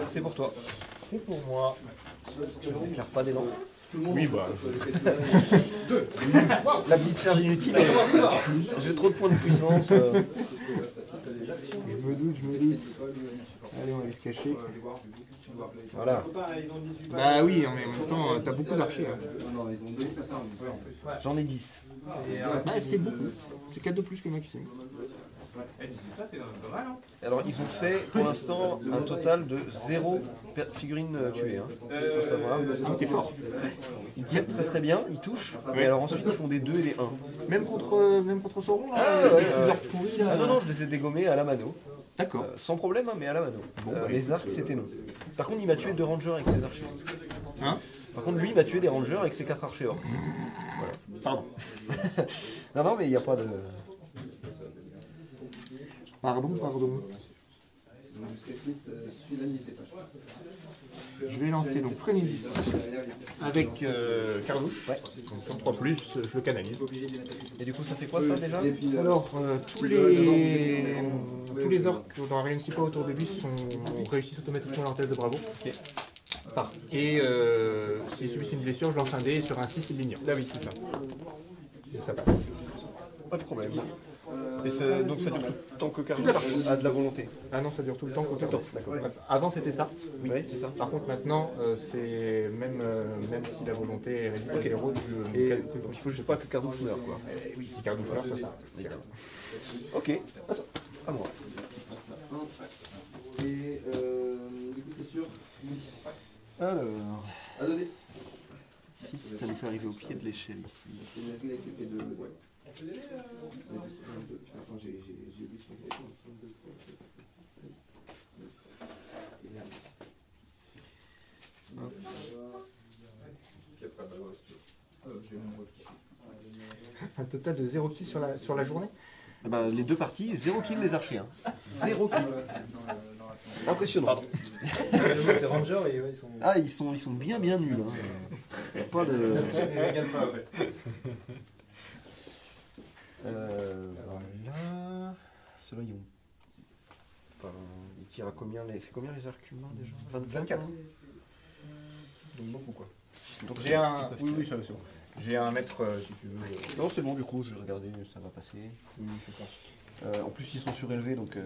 C'est pour toi. C'est pour moi. Je ne déclare pas d'élan. Oui, bah. La petite charge inutile. J'ai trop de points de puissance. Je me doute. Allez, on va aller se cacher. Voilà. Bah oui, mais en même temps, t'as beaucoup d'archers. Hein. J'en ai 10. Ah, c'est beaucoup. C'est 4 de plus que Maxime. Alors ils ont fait pour l'instant un total de 0 figurines tuées. Hein. Faut savoir. Ah, t'es fort. Ils tirent très bien, ils touchent. Et alors ensuite ils font des 2 et des 1. Même contre Sauron, là, Ah, les ouais, petits orques pourris, là. Ah non, je les ai dégommés à la mano. D'accord. Sans problème, hein, mais à la mano. Les arcs c'était non. Par contre il m'a tué 2 rangers avec ses archers. Hein? Par contre lui il m'a tué des rangers avec ses 4 archers orques. Voilà. Pardon. Non mais il n'y a pas de... Pardon. Je vais lancer donc Frénésis avec Carlouche. Ouais. Donc sur 3+, je le canalise. Et du coup ça fait quoi ça déjà? Alors, tous les orques dans Arena pas autour de lui réussissent automatiquement leur test de bravo. Ok. Et s'ils subissent une blessure, je lance un dé et sur un 6, il l'ignore. Ah oui c'est ça. Donc ça passe. Pas de problème. Et donc ça dure tout le temps que Carlos a de la volonté. Ah non, ça dure tout le temps. D'accord. Avant c'était ça. Oui, c'est ça. Par contre maintenant, c'est même si la volonté est réduite à 0, Et il faut juste pas que Carlos meure quoi. oui, si Carlouche meurt, ça. Ok. À moi. Et du coup, c'est sûr. Oui. Alors, À donner. si ça nous fait arriver au pied de l'échelle ici. C'est une règle avec l'épée de. Ouais. Attends, j'ai oublié ce qu'on Un total de 0 kills sur la journée. Eh ben, les deux parties, 0 kill les archers. Hein. 0 kill. Impressionnant. Les rangers, ils sont... Ah, ils sont bien nuls. Hein. Pas de... Voilà. Ceux-là, ils ont... Enfin, ils tirent à combien c'est combien les arcs humains déjà? 24. Donc beaucoup quoi. Donc J'ai un... Oui, ça c'est bon. J'ai un mètre si tu veux. Non, c'est bon, du coup, je vais regarder, ça va passer. Oui, je pense. En plus, ils sont surélevés, donc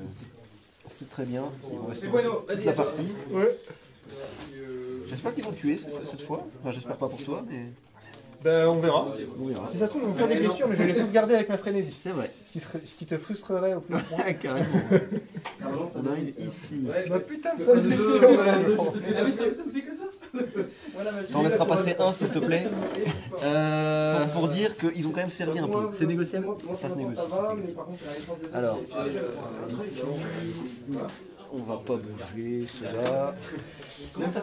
c'est très bien. Ils vont rester toute la partie. Ouais. J'espère qu'ils vont tuer cette fois. Enfin, j'espère pas pour toi, mais... Ben on verra. On verra. Si ça se trouve, ils vont faire des blessures, mais je vais les sauvegarder avec ma frénésie. C'est vrai. Ce qui te frustrerait au plus haut point. Carrément. On arrive ici. Ma putain de seule blessure de la journée. T'en laisseras passer un, s'il te plaît. Pour dire qu'ils ont quand même servi un peu. C'est négociable? Ça se négocie. Alors, ici, on va pas bouger cela.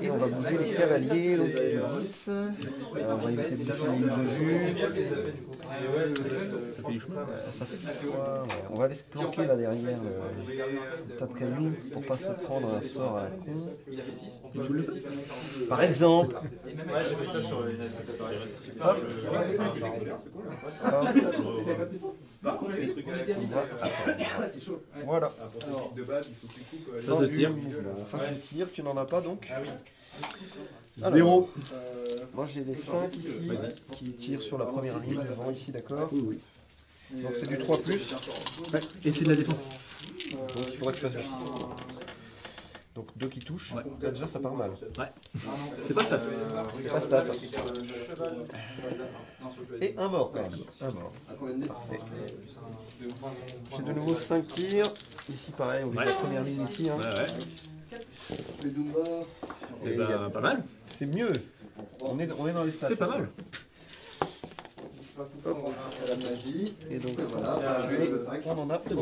Et on va bouger les cavaliers, donc de 10. On va éviter de boucher les lignes de vue. Ça fait du choix. Ça fait du choix. Ouais. On va aller se planquer là derrière le tas de cailloux pour pas se prendre un sort à la con. Par exemple. Ouais, j'ai fait ça sur les... Hop. Voilà. Phase de tir. Phase de tir, tu n'en as pas donc? Ah oui. 0. Moi j'ai les 5 ici qui tirent sur la première ligne devant ici, d'accord? Oui. Donc c'est du 3+. Et c'est de la défense 6. Donc il faudra que tu fasses du 6. Donc 2 qui touchent. Là déjà ça part mal. Ouais. C'est pas stat. C'est pas stat. Et un mort quand même. Un mort. Parfait. J'ai de nouveau 5 tirs. Ici pareil, on est la première ligne ici. Hein. Et ben pas mal. C'est mieux. On est dans les stats. C'est pas mal. Et donc voilà, on en a deux.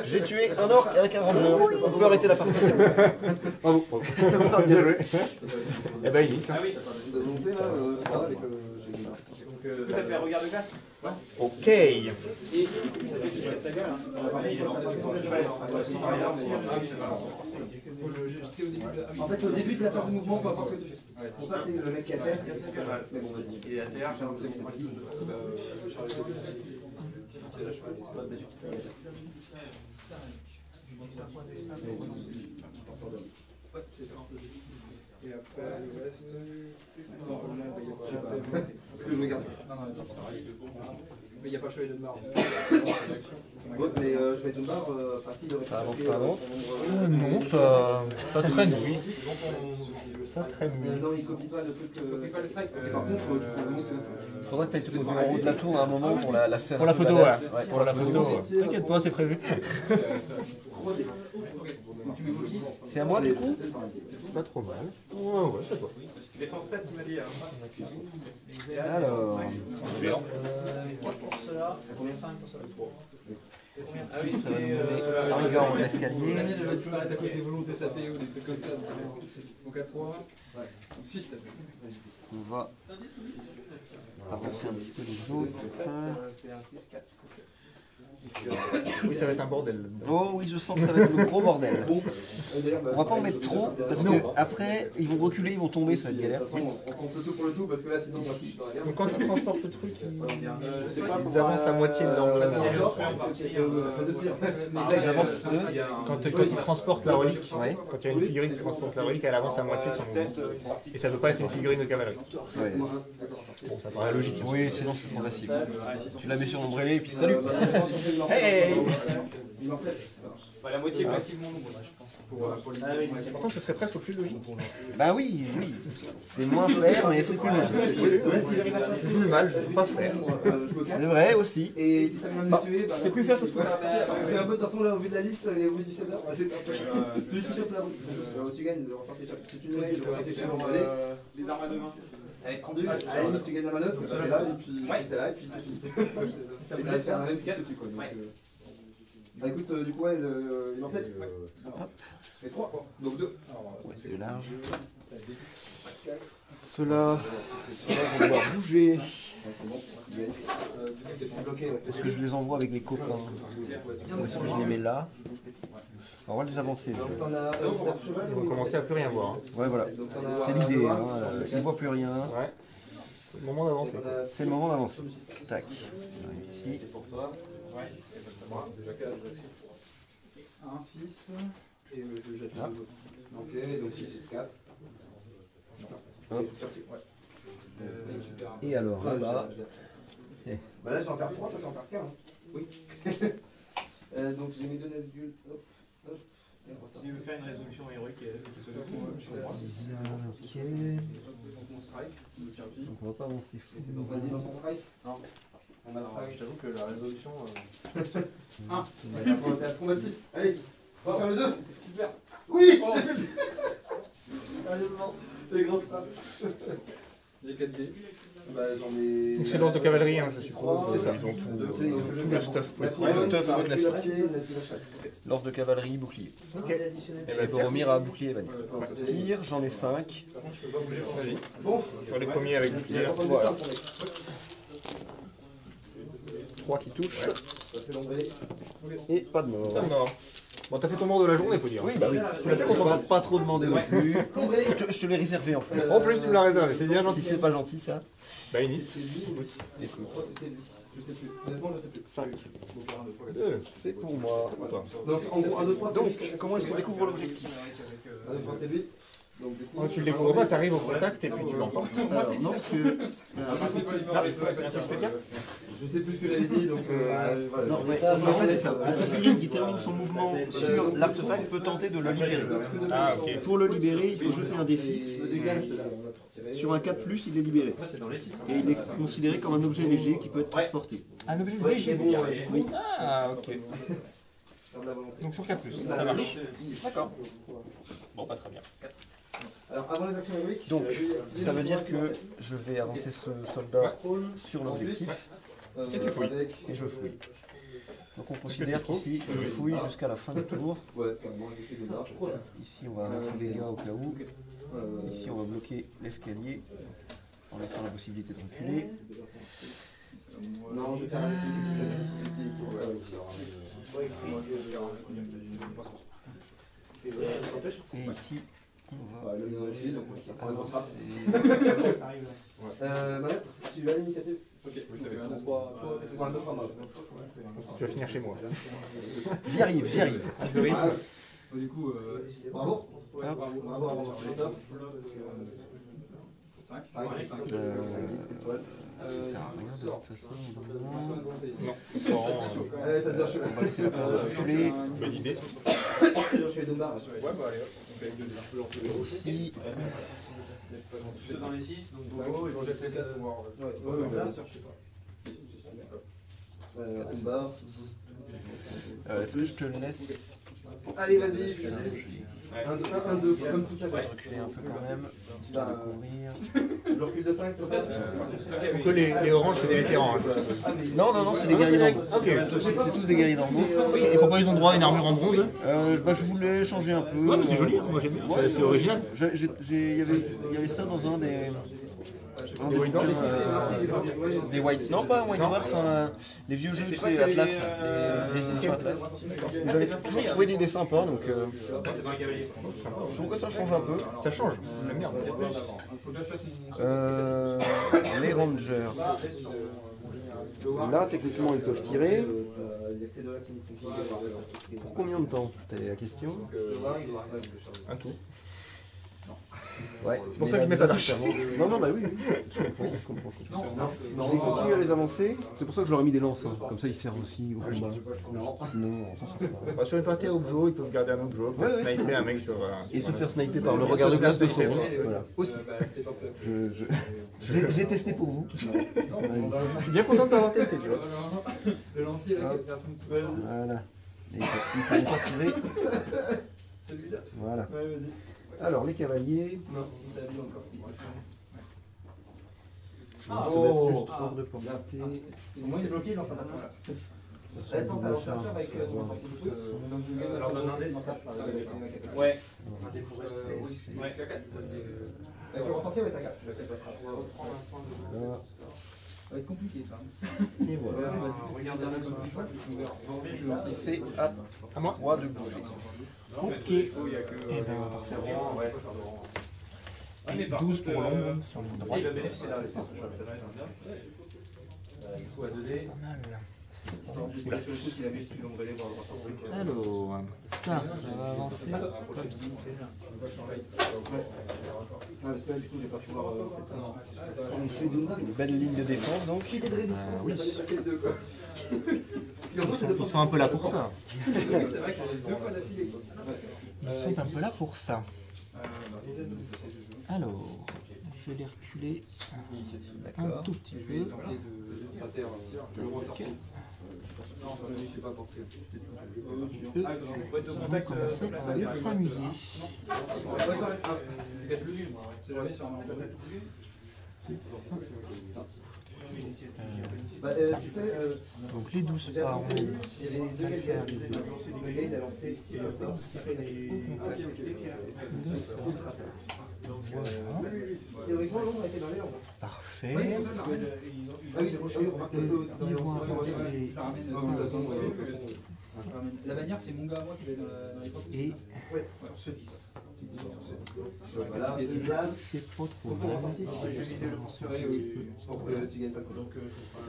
J'ai tué un orc avec un ranger. On peut arrêter la partie, c'est bon. Bravo. Bien joué. Eh ben il est. Ah oui. Tout à fait, regard de glace. Ok. En fait, c'est au début de la phase de mouvement, peu importe ce que tu fais. Pour ça, c'est le mec qui est à terre. Mais bon, vas-y. Et à terre, c'est bon. Et après, le reste. Non, là, il n'y a pas. Parce que je regarde. Non, mais il n'y a pas Chevalier de Dunbar. Mais Chevalier de Dunbar, ça avance, ça avance. Non, ça traîne, oui. Ça traîne, oui. Non, il copie pas le truc. Copie pas le strike. Par contre, tu peux venir que le strike. Il faudrait que tu ailles te poser en haut de la tour à un moment pour la scène. Pour la photo, ouais. Pour la photo. T'inquiète pas, c'est prévu. C'est à moi du coup? Pas trop mal. Ouais, c'est toi. Défense 7, tu m'as dit. Alors. Combien 5 pour ça? 3. Ah oui, ça va nous mener à rigueur en escalier. Tu vas attaquer des volontés SAP ou des trucs comme ça. Donc à 3. Ouais. 6 On va avancer un petit peu les autres. C'est un 6, 4. Oui, ça va être un bordel. Oh oui, je sens que ça va être le gros bordel. On va pas en mettre trop, parce que après ils vont reculer, ils vont tomber, ça va être galère. De toute façon, on compte le tout pour le tout, parce que là sinon moi je suis dans la guerre. Donc quand tu transportes le truc, Ils avancent à moitié de l'angle. Ils avancent eux. Quand ils transportent la relique, Ouais. quand il y a une figurine qui transporte la relique, elle avance à moitié de son mouvement. Et ça ne peut pas être une figurine de cavalerie. Ouais. Bon, ça paraît logique. Oui, sinon c'est trop facile. Tu la mets sur l'ombrellet et puis salut. Hey! La moitié pratiquement nombre, je pense. Pourtant, ce serait presque plus logique. Bah oui, oui. C'est moins faire, mais c'est plus logique. Je joue le mal, je ne veux pas faire. C'est vrai aussi. Et si t'as bien de me tuer, C'est plus faire que ce qu'on a. c'est un peu de toute façon là au vu de la liste et au vu du setup, c'est celui qui chope la route. Tu gagnes, le ressorti chope. Si tu le mets, le ressorti chope, on va aller. Les armes à deux mains. Avec 32, à la limite tu gagnes la manotte, t'es là et puis t'es là et puis c'est fini. Et ça va faire un 24 dessus quoi. Bah écoute, du coup, ouais, il en tête. Et 3 quoi. Donc 2. Ouais, c'est large. Ceux-là vont devoir bouger. Est-ce que je les envoie avec les copains? Ou est-ce que je les mets là? Alors, on va les avancer. Ils vont commencer à plus rien voir. Ouais, voilà. C'est l'idée. Hein. Ils ne voient plus rien. Ouais. C'est le moment d'avancer. C'est le moment d'avancer. Tac. On arrive ici. 1, 6. Et je jette les deux. Ok, donc 6, 4. Hop. Et alors, là-bas. Bah là, j'en perds 3, toi t'en perds qu'un. Oui. Donc j'ai mes deux Nazgûl. Hop, hop. Tu veux faire une résolution héroïque Ok. Donc mon strike, le Kirby. Donc on va pas avancer fou. Donc vas-y, lance mon strike. Non. On a strike. Je t'avoue que la résolution. 1. On a 6. Allez, on va faire le 2. Super. Oui, j'ai fait le 2. Allez, bon. C'est les grosses frappes. J'ai 4 dés. Bah j'en ai. Donc c'est l'ordre de cavalerie, hein, je suppose. C'est ça. Ils ont tout le stuff possible. Le stuff classique. Lance de cavalerie, bouclier. Ok. Et Boromir a bouclier et vanille. Tir, j'en ai 5. Bon, Sur les premiers avec bouclier. Voilà. 3 qui touchent. Et pas de mort. Pas de mort. Bon, t'as fait ton mort de la journée, faut dire. Oui, bah oui. Tu l'as fait On contre va moi. pas trop demander non plus. Je te l'ai réservé en plus. En plus, tu me l'as réservé, c'est bien Si gentil. c'est pas gentil ça. Bah, init. Écoute. c'était lui. Je sais plus. Honnêtement, je sais plus. 5. 2. C'est pour moi. Donc en gros, 1, 2, 3, c'est lui. Donc, comment est-ce qu'on découvre l'objectif? 1, 2, 3, c'est lui. Donc du coup. Quand tu le découvres pas, t'arrives au contact et puis tu l'emportes. Alors, non, parce que. Un truc spécial. Je sais plus ce que j'avais dit, donc voilà. Non, ouais, en fait, c'est ça. Le Tiefling qui termine son mouvement sur l'artefact peut tenter de le libérer. Ah, ok. Pour le libérer, il faut jeter un D6. Sur un 4+, il est libéré. Et il est considéré comme un objet léger qui peut être transporté. Un objet léger. Oui. Ah, ok. Donc sur 4+, ça marche. D'accord. Bon, pas très bien. Alors avant les actions héroïques. Donc, ça veut dire que je vais avancer ce soldat sur l'objectif Et tu fouilles. et je fouille. Donc on considère qu'ici, je fouille jusqu'à la fin du tour. Ouais, moi je suis dedans. Ici, on va avancer les gars au cas où. Ici, on va bloquer l'escalier en laissant la possibilité de reculer. Non, je vais faire Et ici, on va. le mien aussi, donc ça sera la grosse frappe. Manette, tu as l'initiative. Ok, oui, ça va être 1, 2, 3, 1, 2, 3, Tu vas finir chez moi. J'y arrive, j'y arrive. Du coup, bravo. Bravo. Top. 5. Ça sert à rien de toute façon. Allez, ça devient chaud. On va laisser la place de reculer. Bonne idée. Je suis deux barres. Ouais, bah allez, Ici. Je fais 100 et 6, donc Bobo, et je jette les 4 pouvoirs. Ouais, bien sûr, je sais pas. Une barre. Est-ce que je te laisse Allez, vas-y, je fais 6. 1, 2, comme tout à l'heure. reculer un peu quand même, histoire de couvrir. Je le recule de 5, c'est ça? que les oranges, c'est des vétérans. Hein. Non, c'est des guerriers d'Ango. Ok. C'est tous des guerriers d'Ango. Et pourquoi ils ont droit à une armure en bronze? Je voulais changer un peu. Ouais, mais c'est joli, moi j'aime bien. C'est original. Il y avait ça dans un des. Des White Dwarfs Des White. Non, pas un White Dwarf, les vieux jeux, c'est Atlas. Les éditions Atlas. J'avais toujours trouvé l'idée sympa, donc. Je trouve que ça change un peu. Ça change, j'aime bien. Les Rangers. Là, techniquement, ils peuvent tirer. Pour combien de temps? C'était la question. Un tour. Ouais. C'est pour ça que je mets pas touche. Non, bah oui. Je comprends. Je vais continuer à les avancer. C'est pour ça que je leur ai mis des lances. Hein. Comme ça, ils servent aussi au combat. Sinon, on s'en sort pas. Sur une partie à objo, ils peuvent garder un objo, sniper un mec sur. Et se faire sniper par le regard de glace de son. Voilà. Aussi. J'ai testé pour vous. Je suis bien content de t'avoir testé, tu vois. Le lancier, là, personne qui passe. Voilà. Et ils ne pourront pas tirer. Celui-là. Voilà. Ouais, vas-y. Alors, les cavaliers. Non, il t'a vu encore. Juste hors de portée. Au moins, il est bloqué dans sa bataille. Attends, t'as lancé un sort avec ton sorcier de truc. Donc, je gagne. Alors, donne un dé, dans ça. Ouais. Avec le sorcier, ouais, t'as 4. Ça Là. va être compliqué, ça. Et voilà. Regardez un peu. C'est à moi de bouger. Ok. Et ben, 12 pour l'ombre sur le droit. Il va bénéficier de la résistance au chapitre. Du coup, à 2D. Alors, ça, on va avancer. Parce que là, du coup, j'ai pas pu voir cette Une belle ligne de défense, donc. Filet de résistance, il a pas dépassé le 2, quoi. Ils sont un peu là pour ça. C'est vrai que j'en ai 2 fois d'affilée, quoi. Ils sont un peu là pour ça. Alors, je vais les reculer un tout petit peu. On va commencer par aller s'amuser. Donc les 12 par an. Il y avait deux gars, le gars il a lancé 6 fois ça. Théoriquement, l'ombre était dans les ordres. Parfait. Ah oui, c'est la manière, c'est mon gars à moi qui va dans les portes. Et ouais, ce 10. voilà, c'est pas trop Pour mal. commencer, pour que tu gagnes pas de points.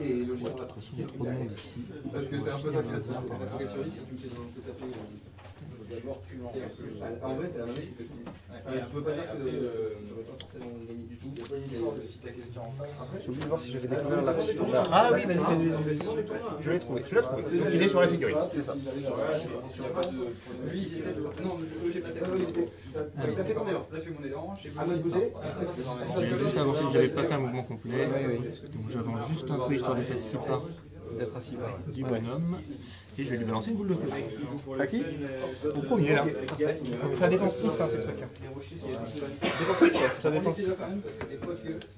Et logiquement, Il y a trop de monde ici. parce que c'est un peu ça qui va se passer. La sur 10, si tu me fais dans ça fait. D'abord, tu en vrai, c'est la manette qui fait tout. Et on peut pas dire que tu n'aurais pas forcément gagné du tout. Il n'y a pas une histoire de si tu as quelqu'un en face. J'ai oublié de voir si j'avais découvert l'arche. Ah oui, vas-y, je l'ai trouvé. Tu l'as trouvé. Donc il est sur la figurine. C'est ça. Lui, il teste. Non, j'ai pas testé. T'as fait ton élan. Là, je fais mon élan. À moi de bouger. J'ai juste avancé, j'avais pas fait un mouvement complet. Donc j'avance juste un peu histoire d'être assis par D'être assis là. du bonhomme. Et je vais lui balancer une boule de feu. À qui? Au premier là. Ça défense 6 hein, ces trucs. Défense 6, ouais, ça défense 6.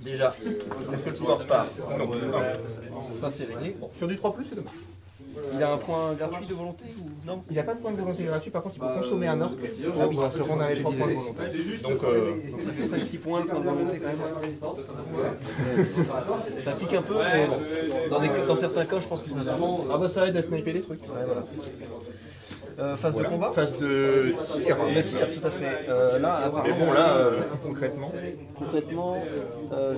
Déjà. Est-ce que le joueur part? Non. Ça c'est réglé. Bon, sur du 3+, c'est dommage. Il a un point gratuit de volonté ou non? Il n'a pas de point de volonté gratuit, par contre il peut consommer un orc pour se rendre à les 3 points de volonté. Donc Ça fait 5-6 points le point de volonté quand même. Ça pique un peu, mais bon. Dans certains cas, je pense que ça va. ah bah ça aide à sniper des trucs. Ouais, voilà. Phase de combat. Phase de tir. De tir, tout à fait. Là, Mais apparemment, bon, là, concrètement. concrètement,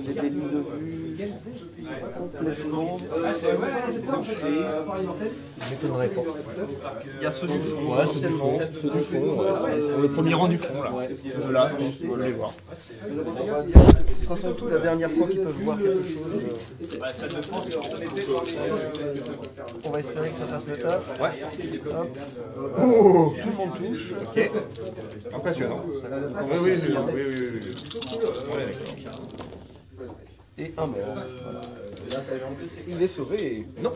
j'ai des lignes de vue complètement. Je m'étonnerais pas. Il y a ceux du fond, Ouais, essentiellement. ceux du fond. Le premier rang du fond, là. De là, je pense qu'on va les voir. Ce sera surtout la dernière fois qu'ils peuvent voir quelque chose. On va espérer que ça fasse le taf. Ouais. Hop. Oh, Tout le monde touche. ok. Impressionnant. Oui, oui, oui, oui, oui, oui. Ouais, d'accord. Et un mort. Voilà. Il est sauvé. Non.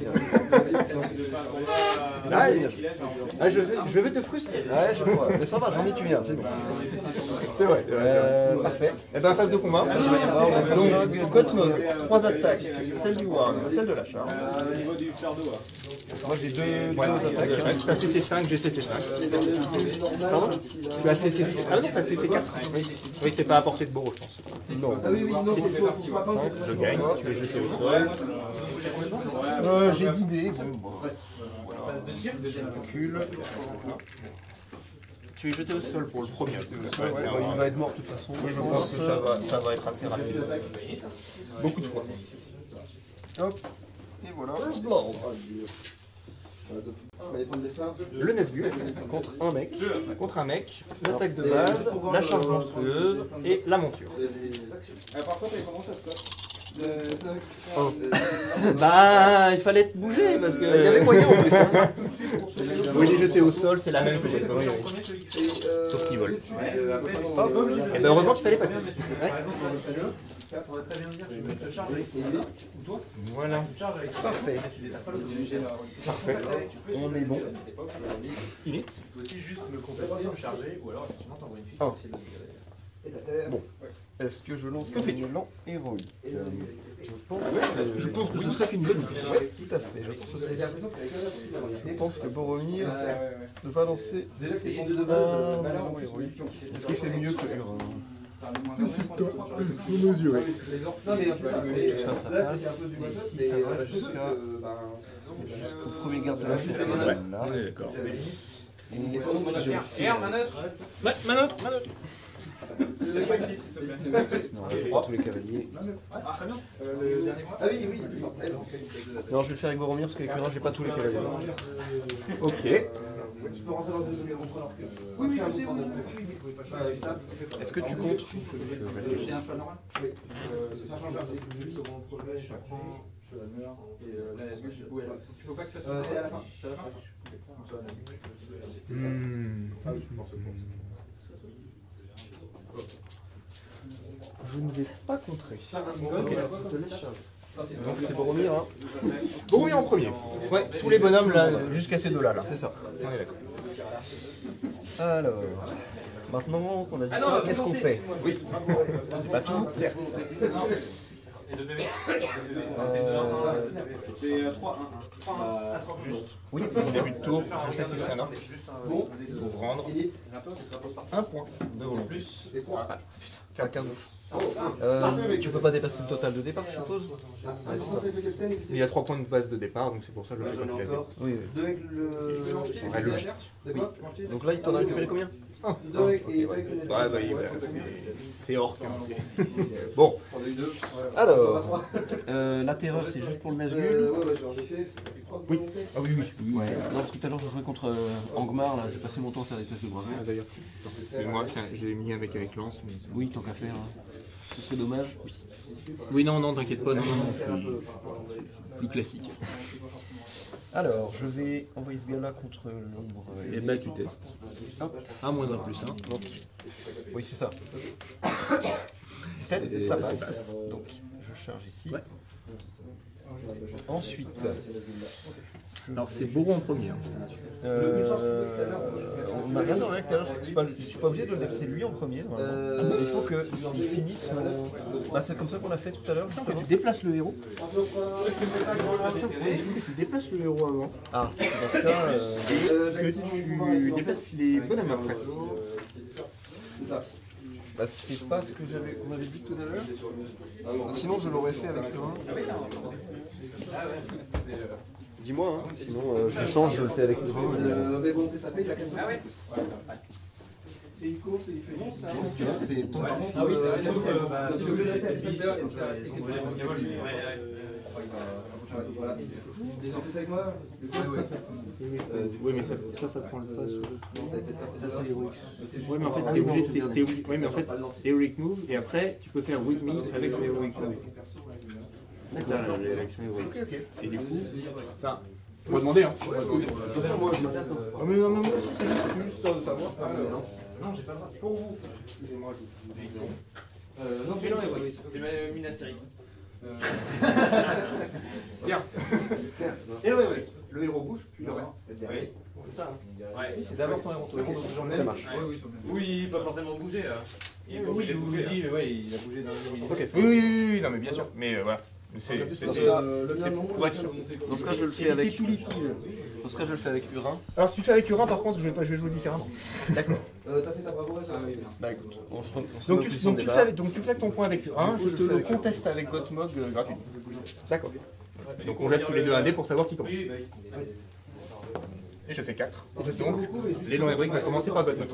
Ah, je vais te frustrer. Ouais, je vois. Mais ça va, j'en ai tué un, c'est bon. C'est vrai. Parfait. Et ben, phase de combat. Donc, côte mode, 3 attaques. Celle du Ward, celle de la charge. Moi j'ai deux Ouais, attaques. tu as CC5, j'ai CC5. Pardon? Tu as CC6. Ah non, tu as CC4. Oui, t'es pas à portée de Boro, je pense. Non. Je gagne, tu es jeté au sol. J'ai 10 dés. Bon, recule. Tu es jeté au sol pour le premier. Ouais, il va être mort de toute façon. Je pense que ça va être assez rapide. Beaucoup de fois. Hop. Et voilà. Le Nesgur contre un mec, l'attaque de base, la charge monstrueuse et la monture. Par contre, comment ça se passe? Bah, il fallait te bouger parce que. Il y avait moyen en plus. Hein. Oui, les jetés au sol, c'est la même que j'ai fait. Sauf qu'ils volent. Et ben heureusement qu'il fallait passer. Voilà. Parfait. Parfait. On est bon. Il est. Ah. Bon. Est-ce que je lance un élan héroïque? Je pense que ce serait une bonne idée. Oui, tout à fait. Je pense que Boromir va lancer un élan héroïque. Est-ce que c'est mieux que Hurin? Faut mesurer. Tout ça, ça passe. Ici, ça va jusqu'au premier garde de la fête. Là. D'accord. Et si je le fais... Manotre. Non, je prends tous les cavaliers. Non, je vais le faire avec Boromir parce qu'avec Hurin, j'ai pas tous les cavaliers. Ok. Est-ce que tu comptes? C'est un choix normal. Ça change un peu. Et la SG, du coup, il faut pas que tu fasses. C'est à la fin. C'est à la fin. Je ne vais pas contrer. Ok. Donc c'est Boromir, hein? Boromir en premier. Ouais, tous les bonhommes là, jusqu'à ces deux-là. C'est ça. On est d'accord. Alors, maintenant qu'on a dit ça, qu'est-ce qu'on fait? Oui. Pas tout, certes. C'est 3-1. Juste. Oui, Au début de tour, je sais qu'il serait un bon, pour rendre un point de volonté. à 15. Tu peux pas dépasser le total de départ, je suppose? Il y a 3 points de base de départ, donc c'est pour ça que je vais pas filer. Oui, oui. Ça paraît logique. Donc là, il t'en a récupéré combien? Ouais, bah, c'est orc. Hein. Bon. Alors, la terreur, c'est juste pour le Nazgûl. Oui. Ah oui, oui. Ouais. Non, parce que tout à l'heure, je jouais contre Angmar, là, j'ai passé mon temps à faire des tests de graveur. Ah, d'ailleurs. Moi, j'ai mis avec Lance. Mais... Oui, tant qu'à faire. Ce serait dommage. Oui, non, t'inquiète pas, non, je suis plus classique. Alors, je vais envoyer ce gars-là contre l'ombre. Et bah, tu testes. Hop. Un moins un plus, hein. Oui, c'est ça. 7, ça passe. Donc, je charge ici. Ouais. Ensuite, alors c'est Bourreau en premier. on n'a rien demandé tout à l'heure. Je suis pas obligé de le dépasser lui en premier. Il faut qu'il finisse. C'est comme ça qu'on a fait tout à l'heure. Tu déplaces le héros. Tu déplaces le héros avant. Ah, dans ce cas, Que tu déplaces les bonhommes après. c'est pas ce que on m'avait dit tout à l'heure. Sinon, je l'aurais fait avec le 1. Dis-moi, hein. Sinon je change, je le fais avec Urin. Mais bon, ça fait, il a 4 Ah ouais. C'est une course et il fait bon, ça. C'est ton temps. Ah oui, c'est vrai, Sauf, donc il veut rester à 6 si heures et comme puis ça, et qu'on voulait Gascavol, lui. voilà. Des en plus avec moi. Oui, mais ça prend le pas. Ça, c'est héroïque. Oui, mais en fait, t'es Heroic Move, et après, tu peux faire With Me avec le Heroic Move. D'accord. L'élection héroïque. Ok, ok. Et du coup, enfin, on va demander, hein. Attention, moi je m'adapte. Ah, mais non, mais moi aussi, c'est juste histoire de savoir. Non, j'ai pas le droit. Pour vous. Excusez-moi, je non, j'ai le héroïque. C'est une astérique. Bien. Et ouais, le héros bouge, puis le reste. Oui. C'est ça, hein. Ouais. C'est d'abord ton héros. Ça marche. Oui, pas forcément bouger. Il est pas obligé de bouger. Oui, il a bougé dans les minutes. Ok. Oui, non, mais bien sûr. Mais voilà. Le mien, non. Dans ce cas, je le fais avec. Dans ce cas, je le fais avec Urin. Alors, si tu fais avec Urin, par contre, je vais jouer différemment. D'accord. T'as fait ta bravoure, ça va bien. Bah écoute, on se Donc tu claques ton point avec Urin, je te le conteste avec Gottmog gratuit. D'accord. Donc on jette tous les deux un dé pour savoir qui commence. Et je fais 4. Donc, l'élan héroïque va commencer par Gottmog.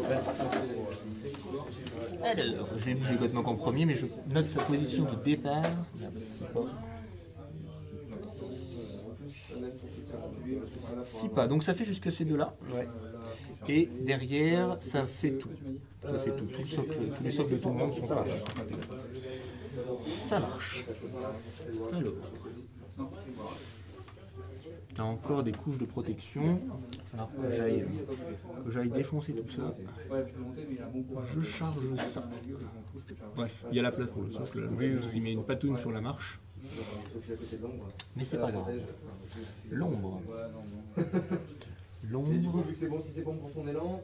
Alors, je vais bouger Gottmog en premier, mais je note sa position de départ. Si pas, donc ça fait jusque ces deux-là. Ouais. Et derrière, ça fait tout. Ça fait tout. Tous les socles de tout le monde sont pas. Ça marche. Alors. T'as encore des couches de protection. Alors que j'aille défoncer tout ça. Je charge ça. Bref, il y a la place pour le socle. Il met une patoune sur la marche. Mais c'est pas grave. L'ombre. L'ombre, Vu que c'est bon, si c'est bon pour ton élan.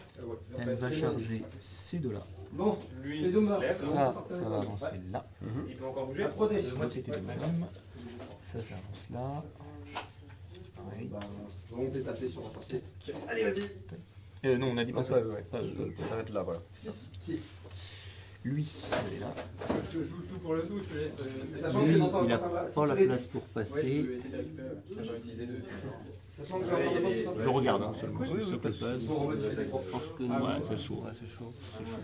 elle va charger ces deux-là. Bon, les deux morts. Ça va avancer là. Il peut encore bouger. À 3D. L'autre était de même. Ça avance là. Pareil. On va monter sa pied sur un sorcier. Allez, vas-y. Non, on a dit pas ça. Ça s'arrête là, voilà. 6. Lui, il est là. Je joue tout pour le tout, je te laisse. Sachant que Lui, dans il n'a pas la place pour Ouais, je passer. peux essayer de récupérer. J'ai utilisé deux. Sachant que j'ai Je regarde hein, seulement. Oui, Ça peut passer. pour remettre les trois. Je pense que Ouais, c'est chaud. c'est chaud.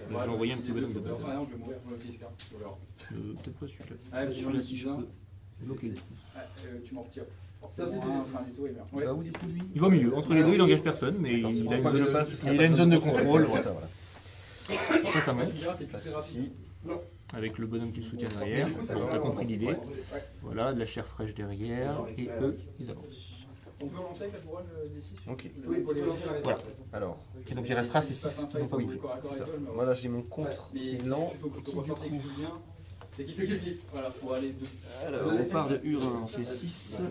Je vais envoyer un petit bonhomme de base. Ah non, je vais mourir pour le disque. Peut-être pas celui-là. Ah, si Celui-là, si je peux bloquer le coup. tu m'en retires. Ça, c'est Forcément, fin du tout, il meurt. Il va où du coup lui? Il va au milieu. Entre les deux, il n'engage personne, mais il a une Faut pas que je zone, passe, parce qu'il y il a une zone de contrôle. C'est Ouais. ça, voilà. Ça monte. T'es plus très rapide. Avec le bonhomme qui le soutient derrière. Bon, t'as compris l'idée. Voilà, de la chair fraîche derrière. Et eux, ils avancent. On peut lancer avec la couronne des 6. Ok. Oui, pour les lancer la Voilà. Alors, Et donc il restera ces 6 qui n'ont pas bougé. moi là j'ai mon contre-élan. Tu peux ressortir avec Julien. C'est qui le kiff. Voilà, pour aller deux. Alors, on part de Urin, on fait 6.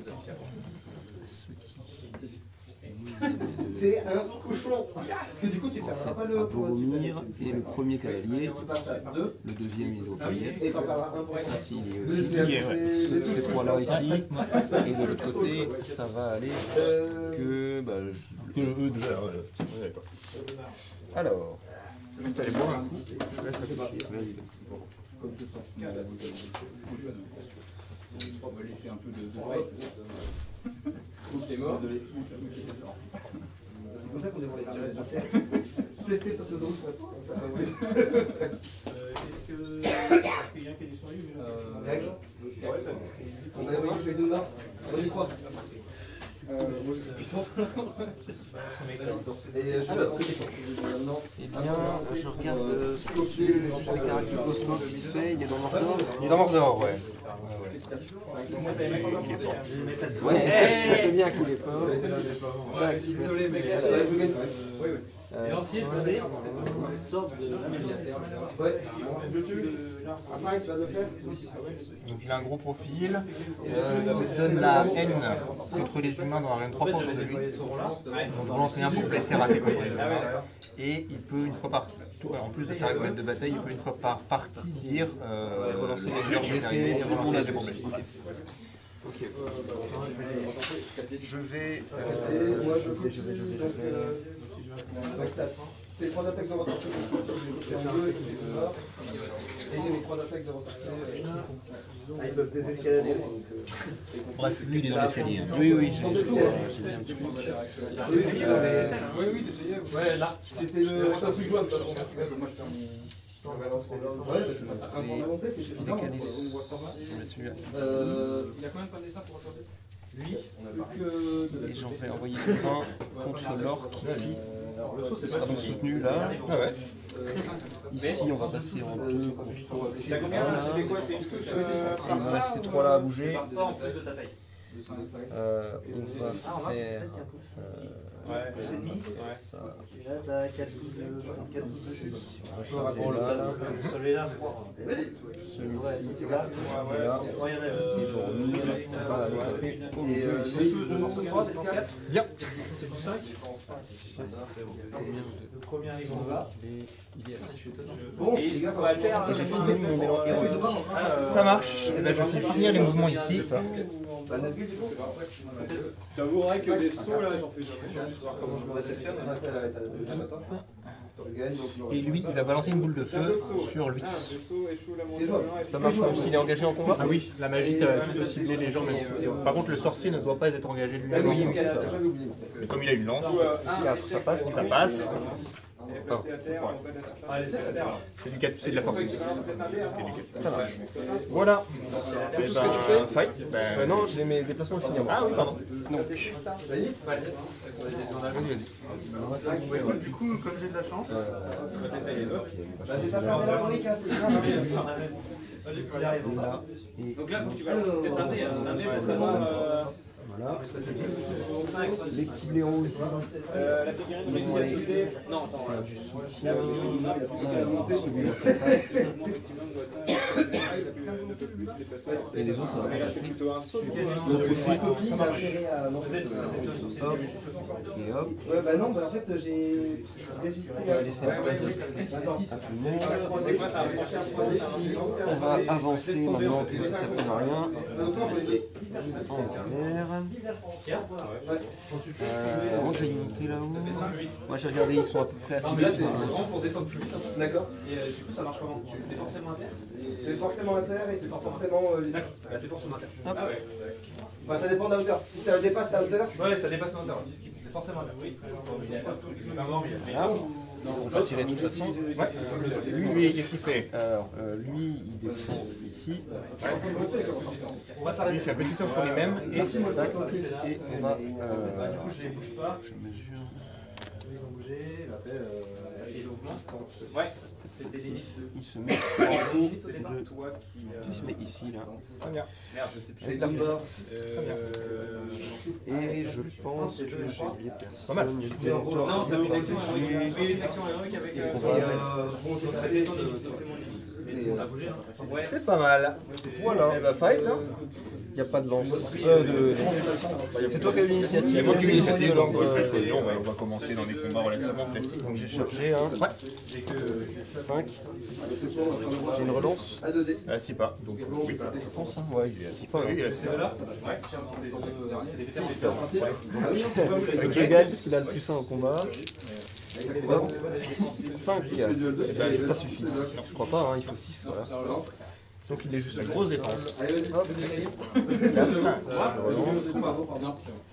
T'es un cochon. Parce que du coup, tu En perdras pas fait, le à Boromir et le premier cavalier. Tu passes à 2. Le deuxième il est au paillette. Et t'en perdras un pour être. Ici il est aussi. Ces trois-là ici. Et de l'autre côté, ça va aller que. Bah, Que eux déjà. alors. Juste aller boire un coup. Je laisse réfléchir. Vas-y. Comme tu sens. On va laisser un peu de fight. T'es mort. C'est comme ça qu'on devrait les arrêter de passer. Je laisse face aux autres. Ça va, oui. Est-ce qu'il y a un qui est descendu Greg. On va envoyer jouer deux morts. On y croit. Moi je suis puissant. Et je non. Eh bien, je regarde ce que les caractères Cosmo qu'il fait, il est dans Mordor. Il est dans Mordor, ouais. Ouais, je sais bien qu'il est fort. Désolé, mec. Je gagne. Oui, oui. Et ensuite, c'est une sorte de. Ouais. À 5, tu vas le faire? Donc il a un gros profil. Il donne la haine contre les humains dans Arène 3 pour de lui. Donc je lance rien pour blesser raté contre les humains. Et il peut une fois par tour, en plus de sa règle de bataille, il peut une fois par partie dire relancer les joueurs blessés et relancer les pour blessés. Ok. Je vais. Les 3 attaques de ressortie que je fais en bleu et que j'ai tout ça. Et j'ai mes 3 attaques de ressortie. Ils peuvent désescalader. Bref, lui il est dans l'escalier. Oui, oui, j'ai vu un petit peu. Oui, j'essayais. Ouais, là. C'était le truc jouable de toute façon. Moi je fais mon. Ouais, bah je passe un point de volonté, c'est suffisant. Celui-là. Il a combien de points de dessin pour rattraper? Lui, Et j'en vais envoyer un contre l'or qui sera donc soutenu là. Ah ouais. Ici, on va passer en 2 contre 3. C'est combien? C'est quoi? C'est une touche Il va rester 3 là à bouger. pas en plus de ta taille. On va faire Ouais. ça. Là, t'as 4 coups de. Voilà, là. Celui-là, Celui-ci, là. Et pour revenir, on va aller taper au milieu ici. Bien. c'est du 5. Le premier arrive en bas. Bon, les gars, J'ai fini mon élan héroïque. Ça marche. Et ben, je vais finir les mouvements ici. J'avouerais que des sauts là, j'en fais jamais. comment je me réceptionne. Et lui, il va balancer une boule de feu sur lui. Ça marche comme s'il est engagé en combat. Ah oui, la magie peut cibler les gens. Par contre, le sorcier ne doit pas être engagé lui-même. Oui, oui, c'est ça. Mais comme il a une lance, 4, ça passe. ça passe. C'est C'est de la force. Ça marche. Voilà. C'est tout ce que tu fais. Fight. Non, j'ai mes déplacements finis. Ah oui, pardon. Donc, Du coup, comme j'ai de la chance, là, et donc là, faut que tu vas peut-être un dé pour savoir. voilà. Les petits blaireaux ici. La figurine de l'exécuté. Non, attends. Faire du soutien. Celui-là, ça passe. Et les autres, ça va pas passer. Plutôt un saut. Hop. Et hop. Ouais, bah non, bah en fait j'ai résisté On va laisser un peu à tout le monde. On va avancer maintenant que ça ne sert plus à rien. On va rester en galère. Avant que j'aille monter là-haut. Moi j'ai regardé, ils sont à peu près à 6 Là c'est vraiment pour descendre plus vite. D'accord. Et du coup, ça marche comment? Tu es forcément à terre? T'es forcément à terre et t'es forcément les deux. T'es forcément à terre. Hop. Ah ouais. Enfin, ça dépend de la hauteur. Si ça dépasse ta hauteur. Ouais, ça dépasse ma hauteur. T'es forcément à terre. Oui. Il est pas mort, mais il a Ah, on peut tirer de toute façon. Lui, qu'est-ce qu'il fait? Alors, lui il descend ici. On va s'arrêter. Il fait un petit tour sur lui-même. Et on va. Du coup, je les bouge pas. Je mesure. Ils ont bougé. Et donc, ouais, c'était limite. Il se met en haut de. Il se met ici là. Merde, je sais plus. Avec la porte. Et je pense que j'ai oublié personne. Pas mal. Il y a juste des tours. Non, je l'avais une action héroïque. J'ai fait une action héroïque avec. On va. C'est pas mal. Voilà. Et bah, fight. Hein. Il n'y a pas de lance. C'est toi qui as eu l'initiative. C'est moi qui ai eu l'initiative, donc l'ordre. on va commencer dans des combats relativement classiques. Donc j'ai chargé un. 5. J'ai une relance. À 2D. Ah, si pas. Donc, oui. Je pense, hein. Ouais, il est assez pas. Oui, il a fait. Là. Donc je gagne parce qu'il a le plus 1 au combat. 5. Ça suffit. Je crois pas, hein, il faut 6. Voilà. Donc il est juste une grosse défense. Hop. 4.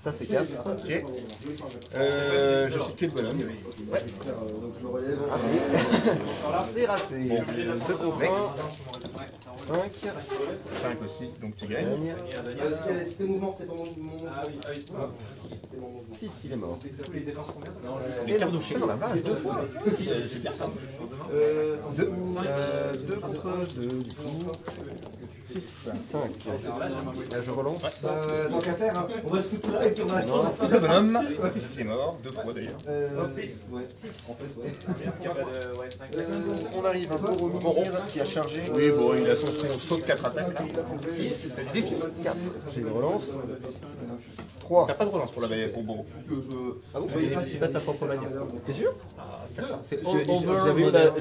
Ça fait 4. Ok. Je suis tué de bonhomme. Ouais. C'est raté. 2 contre 1. 5. 5 aussi, donc tu gagnes. Gagne. C'était mouvement, c'est ton mouvement. 6, il est mort. Les défenses combien? Et Cardouché. Dans la vache, 2 fois. J'ai bien ça. 2 contre 2 du coup. 6, 5. Là je relance. Tant qu'à faire, hein. On va se foutre là et puis on va Non. Le bonhomme, 6 il est mort, 2 fois d'ailleurs. On arrive à Boromir qui a chargé. Oui, bon, il a son saut de 4 attaques là. 6, c'est du défi. 4. J'ai une relance. 3. T'as pas de relance pour la baie pour Boro. Ah bon, Il bénéficie pas de sa propre manière. T'es sûr? C'est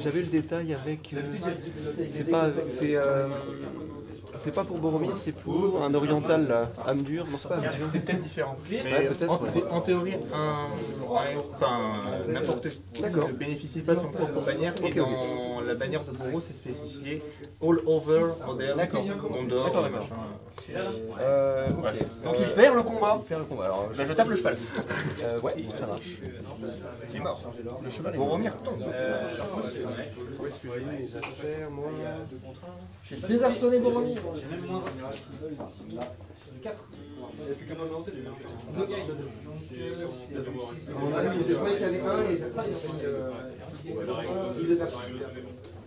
J'avais eu le détail avec. C'est pas pour Boromir, c'est pour un oriental là, Amdur, non c'est pas Amdur. C'est peut-être différent. Mais Ouais, peut-être, ouais. en théorie, n'importe qui ne bénéficie pas de son propre bannière. Et dans la bannière de Boro, c'est spécifié all over modern, Gondor, machin. Ok. Donc il perd le combat. Il perd le combat. Alors, Là, je tape le cheval. ouais, ça marche. Il est mort. Le cheval est Boromir tombe. Où est-ce que j'ai mis les affaires, moi? J'ai désarçonné Boromir. On a vu, je croyais qu'il y avait un et j'ai pas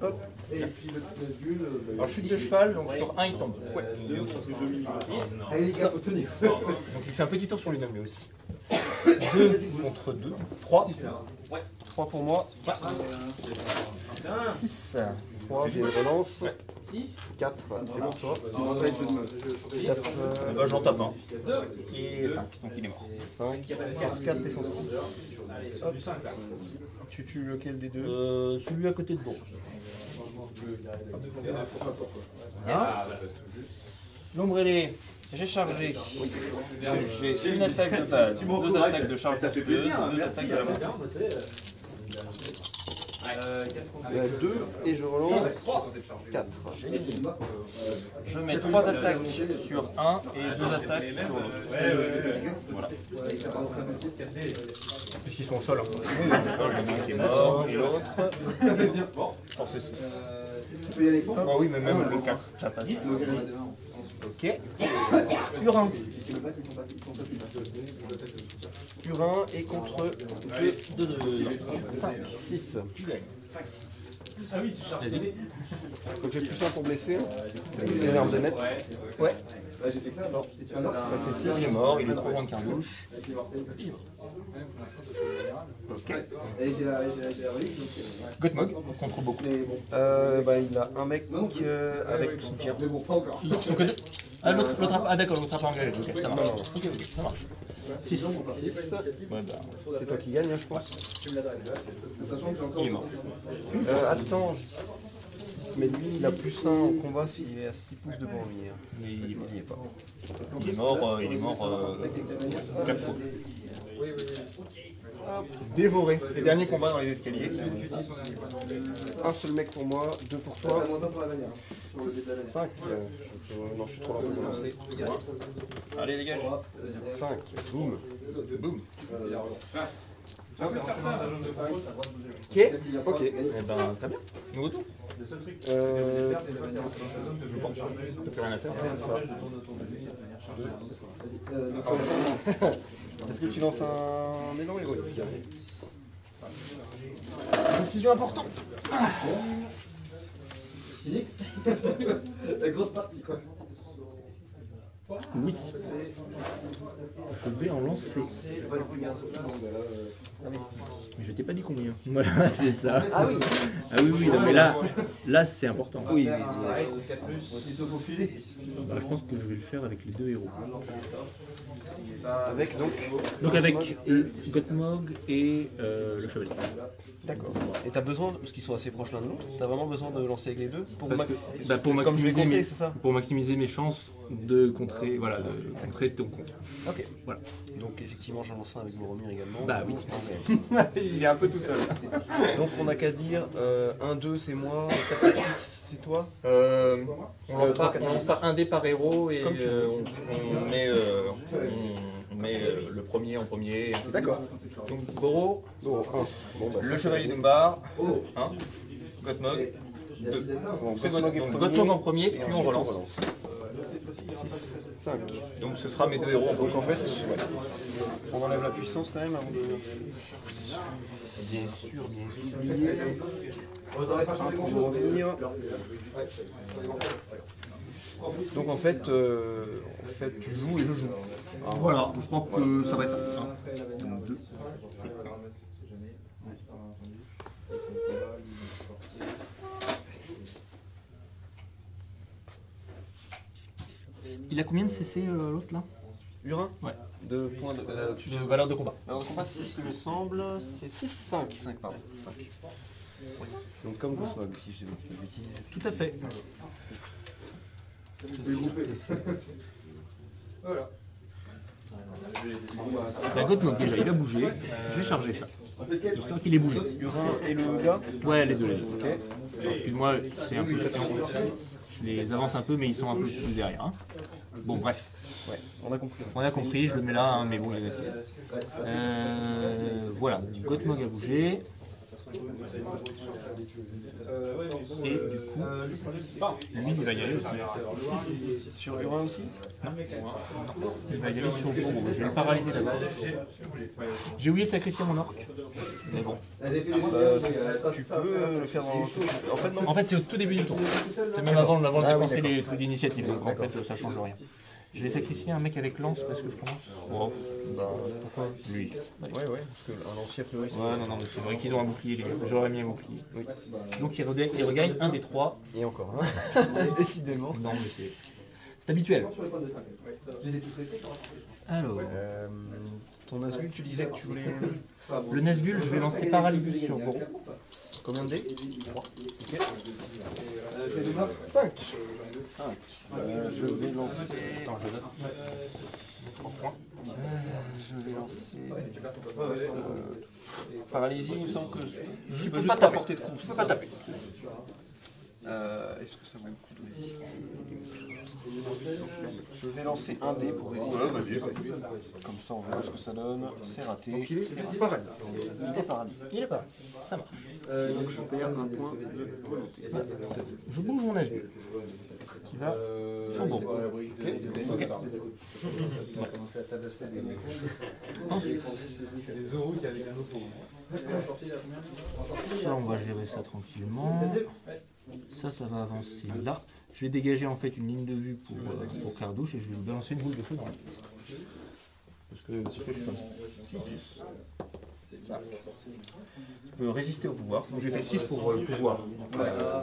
Hop. Et puis le nul. Alors chute de cheval, donc sur 1 il tombe. Ouais. Allez les gars, faut tenir. Donc il fait un petit tour sur lui-même lui aussi. 2 contre 2. 3. 3 pour moi. 6. 3, j'ai une relance. 4, c'est bon toi. 4, Bah, j'en tape un. Et 5, donc il est mort. 5, force 4, défense 6. Hop. Tu tues lequel des deux? Celui à côté de Boro. L'ombrellé, j'ai chargé. J'ai une attaque de base, 2 attaques de charge de 2 attaques de la main. 2 et je relance 4. Je mets 3 attaques sur 1 et 2 attaques sur l'autre. Voilà. Puisqu'ils sont au sol. Il y en a un qui est mort et l'autre. Force 6. Oh oui, mais même le 4, ça passe. Ok. Urin. Urin et contre 2, 5, 6. Tu gagnes. Ah oui, c'est chargé. Donc j'ai plus 1 pour blesser. C'est une arme de net. Ouais. J'ai fait que ça. Ça fait 6. Il est mort, il est trop grand de carnouche. Ok. Et j'ai la relique. Gothmog contre beaucoup. Bah, il a un mec avec soutien. Mais bon, pas encore. Ils sont que deux. Ah, d'accord, l'autre a pas engagé. Ok, ça marche. Ok, ça marche. 6. Ouais, bah. C'est toi qui gagne, hein, je pense. Sachant que j'ai encore. Il est mort. Attends, mais lui il a plus 1 en combat s'il est à 6 pouces devant lui. Mais il Il y est pas. est mort 4 fois. Dévoré. Les derniers combats dans les escaliers. Un seul mec pour moi, 2 pour toi. Moins un pour la bannière. 5. Non, je suis trop lent pour lancer. Allez, dégage. 5. Boum. Boum. Ok. Ok. Eh ben, très bien. Nouveau tour. Je pense. T'as plus rien à faire. Est-ce que tu lances un élan héroïque? Décision importante. Phoenix. La grosse partie quoi. Oui. Je vais en lancer. Mais je t'ai pas dit combien. Voilà, c'est ça. Ah oui. Ah oui, oui, non, mais là c'est important. Oui. Bah, je pense que je vais le faire avec les 2 héros. Avec donc. Donc avec Gothmog et le chevalier. D'accord. Et t'as besoin, parce qu'ils sont assez proches l'un de l'autre, t'as vraiment besoin de lancer avec les deux pour, Parce que, pour comme je vais maximiser compter, c'est ça? pour maximiser mes chances de contrer, voilà, de contrer ton compte. Ok. Voilà. Donc effectivement j'en lance un avec Boromir également. Bah oui. Ok. Il est un peu tout seul. Donc on n'a qu'à dire 1, 2 c'est moi, 4, 5, 6 c'est toi. On lance pas un dé par héros et Comme tu veux. on met le premier en premier. D'accord. Donc Boro, Bon, 1. Bon, bah, le ça, chevalier c'est- d'Umbar, 1, Gothmog, Il y a 2. du destin. Bon, C'est Gothmog est premier, Gothmog en premier, et puis ensuite on relance. 6, 5. Donc ce sera mes 2 héros en Donc premier. en fait, ouais. On enlève la puissance quand même avant de... Bien sûr, bien sûr. Vous n'aurez pas changé grand Pour chose. revenir. Donc en fait, tu joues et je joue. Voilà, je crois que ça va être ça. Donc 2. Il a combien de CC l'autre là? Urin. Ouais. 2 points de... Valeur de combat. Alors on passe 6 il me semble, c'est 6, 5, pardon. 5. Donc comme Goosmog, si je dis pas de bêtises. Tout à fait. Voilà. La Gothmog déjà, il a bougé. Je vais charger ça. Histoire qu'il ait bougé. Urin et le gars. Ouais, les deux. Les deux. Ok. Alors, excuse-moi, c'est un peu chiant. Je les avance un peu, mais ils sont un peu plus derrière. Hein. Bon, bref. Ouais, on a compris. On a compris, je le mets là, hein, mais bon, il reste. Voilà, Gothmog a bougé. Et du coup, lui, il va y aller aussi. Sur Urin aussi? Il va y aller sur le gros. Je vais le paralyser d'abord. J'ai oublié de sacrifier mon orc. Mais bon. Tu peux le faire en... En fait, non. En fait, c'est au tout début du tour. C'est même avant de commencer les trucs d'initiative. Donc en fait, ça change rien. Je vais sacrifier un mec avec lance parce que je pense. Oh. Pourquoi lui? Ouais, parce qu'un lancier, a priori. Ouais, non, mais c'est vrai qu'ils ont un bouclier, les gars. J'aurais mis un bouclier. Oui. Donc il regagne un des 3. Et encore, hein. Décidément. Non, mais c'est habituel. Alors. Ton Nazgûl, tu disais que tu voulais... Le Nazgûl, je vais lancer paralysie sur Goro. Combien de dés? 3. Ok. 5. Je vais lancer... Attends, je note. 3 points. Je vais lancer... paralysie, il me semble que... Je peux peux pas juste taper. porter de coup. Je peux pas taper. Est-ce que ça va me coûter? Je vais lancer un dé pour résister. Comme ça, on verra ce que ça donne. C'est raté. Donc il est paralysé. Il est paralysé. Il est paralysé. Ça marche. Donc je perds un point de volonté. Je bouge mon Nazgûl. Qui va sur Goro. Ok. Ensuite, ça, on va gérer ça tranquillement. Ça va avancer là. Je vais dégager en fait une ligne de vue pour Cardouche et je vais lui balancer une boule de feu dans la tête. Parce que je suis comme ça. 6. Tu peux résister au pouvoir. Donc j'ai fait 6 pour le pouvoir.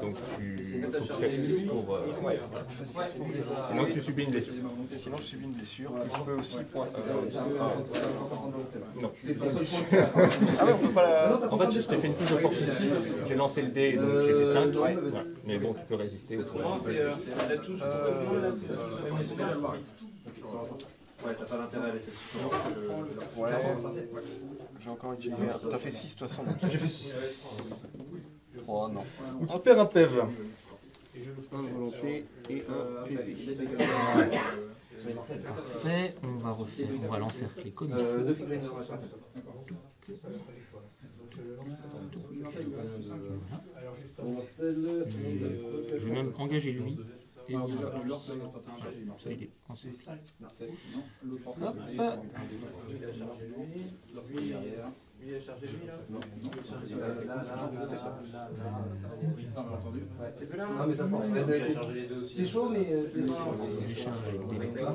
Donc tu faut faire 6 pour... Sinon tu subis une blessure. Sinon, je subis une blessure. Je peux aussi... Non. Ah ouais, on peut pas la... En fait, je t'ai fait une touche de force 6, j'ai lancé le dé, donc j'ai fait 5. Voilà. Mais bon, tu peux résister au pouvoir. Ouais, t'as pas d'intérêt à laisser le Ouais. J'ai encore utilisé un... T'as fait 6 de toute façon. J'ai fait 6. Oh non. On perd un PEV. Un de volonté et un PV. Parfait, on va lancer les codes. Je vais même engager lui. Et ça, il est encerclé. Hop. Lui, il a chargé lui là. Non mais ça se passe. C'est chaud mais... Je vais charger avec des lecteurs.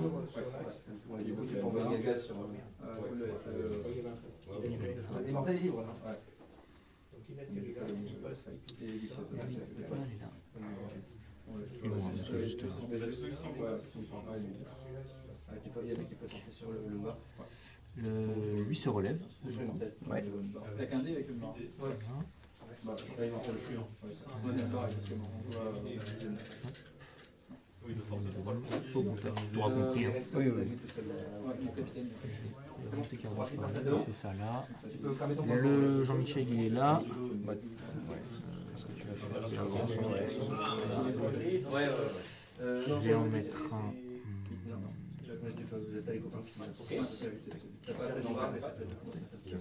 Du coup tu peux envoyer des gaz sur... Immortel est libre. Donc il met que les gars, il passe. Et bon, c'est juste... Lui se relève. Ouais. T'as qu'un dé avec le mort. Tu auras compris. Hein. Oui. C'est ça là. Le Jean-Michel il est là. Je vais en mettre un.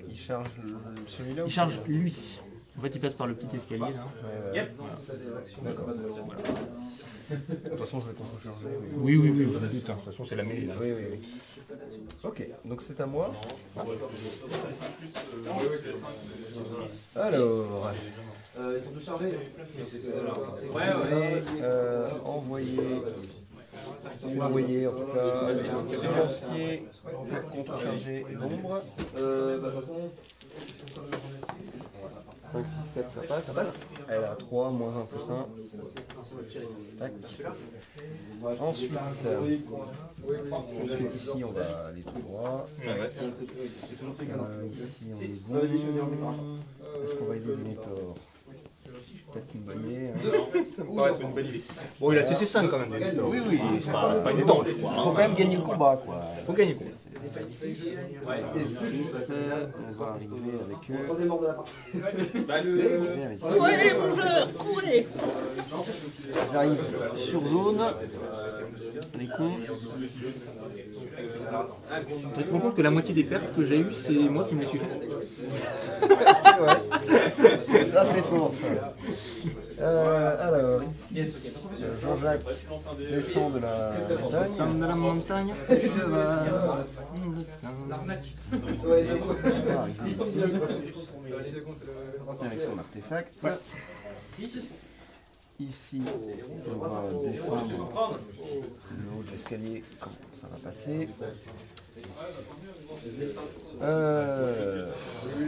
Il charge celui-là? Il charge lui. En fait, il passe par le petit escalier là. Yep. D'accord. De toute façon, je vais contre-charger. Oui, je me doute. De toute façon, c'est la mêlée là. Oui. Ok, donc c'est à moi. Alors, Ils sont tous chargés. envoyer en tout cas séquencier pour contre-charger l'ombre. De toute façon... 5, 6, 7, ça passe. Elle a 3, moins 1 plus 1. Tac. Ensuite, ici on va aller tout droit. Ici on est bon. Est-ce qu'on va aider Denethor? peut-être une bonne idée. Ça me paraît être une bonne idée. Bon, il a CC5 quand même. Oui, oui, C'est pas une étanche. il faut quand même gagner le combat, quoi. Faut gagner quoi. On va arriver avec eux. Troisième ordre de la partie. Ouais, mon joueur, courez! J'arrive sur zone. Les cons. Tu te rends compte que la moitié des pertes que j'ai eues, c'est moi qui me les suis fait. C'est vrai. Ça, c'est fort, ça. Alors, ici, Jean-Jacques descend de la montagne. Descend de la montagne, cheval. On va arriver ici avec son artefact. Ici, on va défendre le haut de l'escalier quand ça va passer.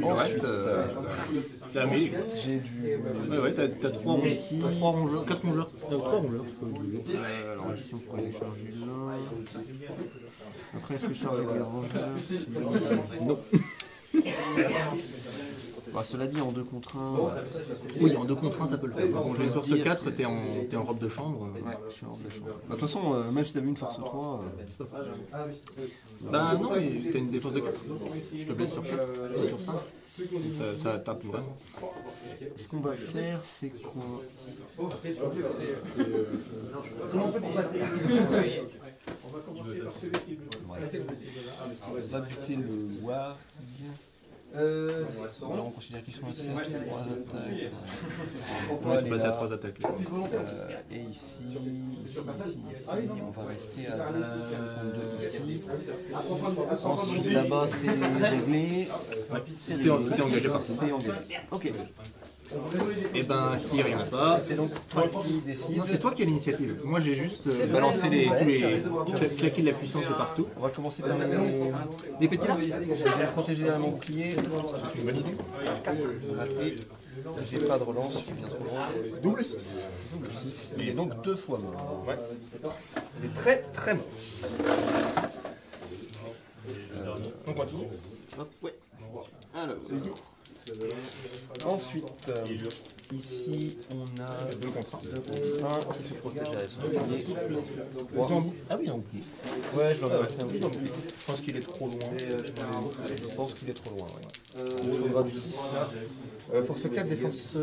Ensuite, j'ai du... Ouais, t'as 3 rongeurs, 4 rongeurs. 3 rongeurs. Alors ici, on peut aller charger là. Après, est-ce que charger les rongeurs? Non. Bah, cela dit, en 2 contre 1. Oui, en 2 contre 1, ça peut le faire. Bon, j'ai une force 4, t'es en robe de chambre. Ouais, je suis en robe de chambre. Bah, de toute façon, même si t'avais une force 3. Bah non, t'as une défense de 4. Je te blesse sur 4, sur 5. Ça tape vraiment. Ce qu'on va faire, c'est qu'on... Comment on fait pour passer? On va buter le Warg. Alors on considère qu'ils sont assez à 3 attaques. On va se passer à 3 attaques. Et ici, on va rester à 2 ici. Ensuite là-bas c'est réglé. Tout est engagé par contre. C'est engagé. Ok. Et ben, qui rien pas. C'est donc toi qui décide. Non, c'est toi qui as l'initiative. Moi j'ai juste balancé claqué de la puissance de partout. On va commencer par Les petits là. Je vais protéger mon bouclier. C'est une bonne idée. Raté. J'ai pas de relance, je suis bien trop loin. Double 6. Il est donc 2 fois mort. Ouais. Il est très très mort. On continue. Hop, ouais. Alors, ensuite, ici on a 2 contre 1 qui se protège à son bouclier. Ah oui, un bouclier. Ouais, je l'en ai resté un bouclier. Je pense qu'il est trop loin. Je pense qu'il est trop loin. Ouais. Il faudra du 6 là. Force 4, défense 7.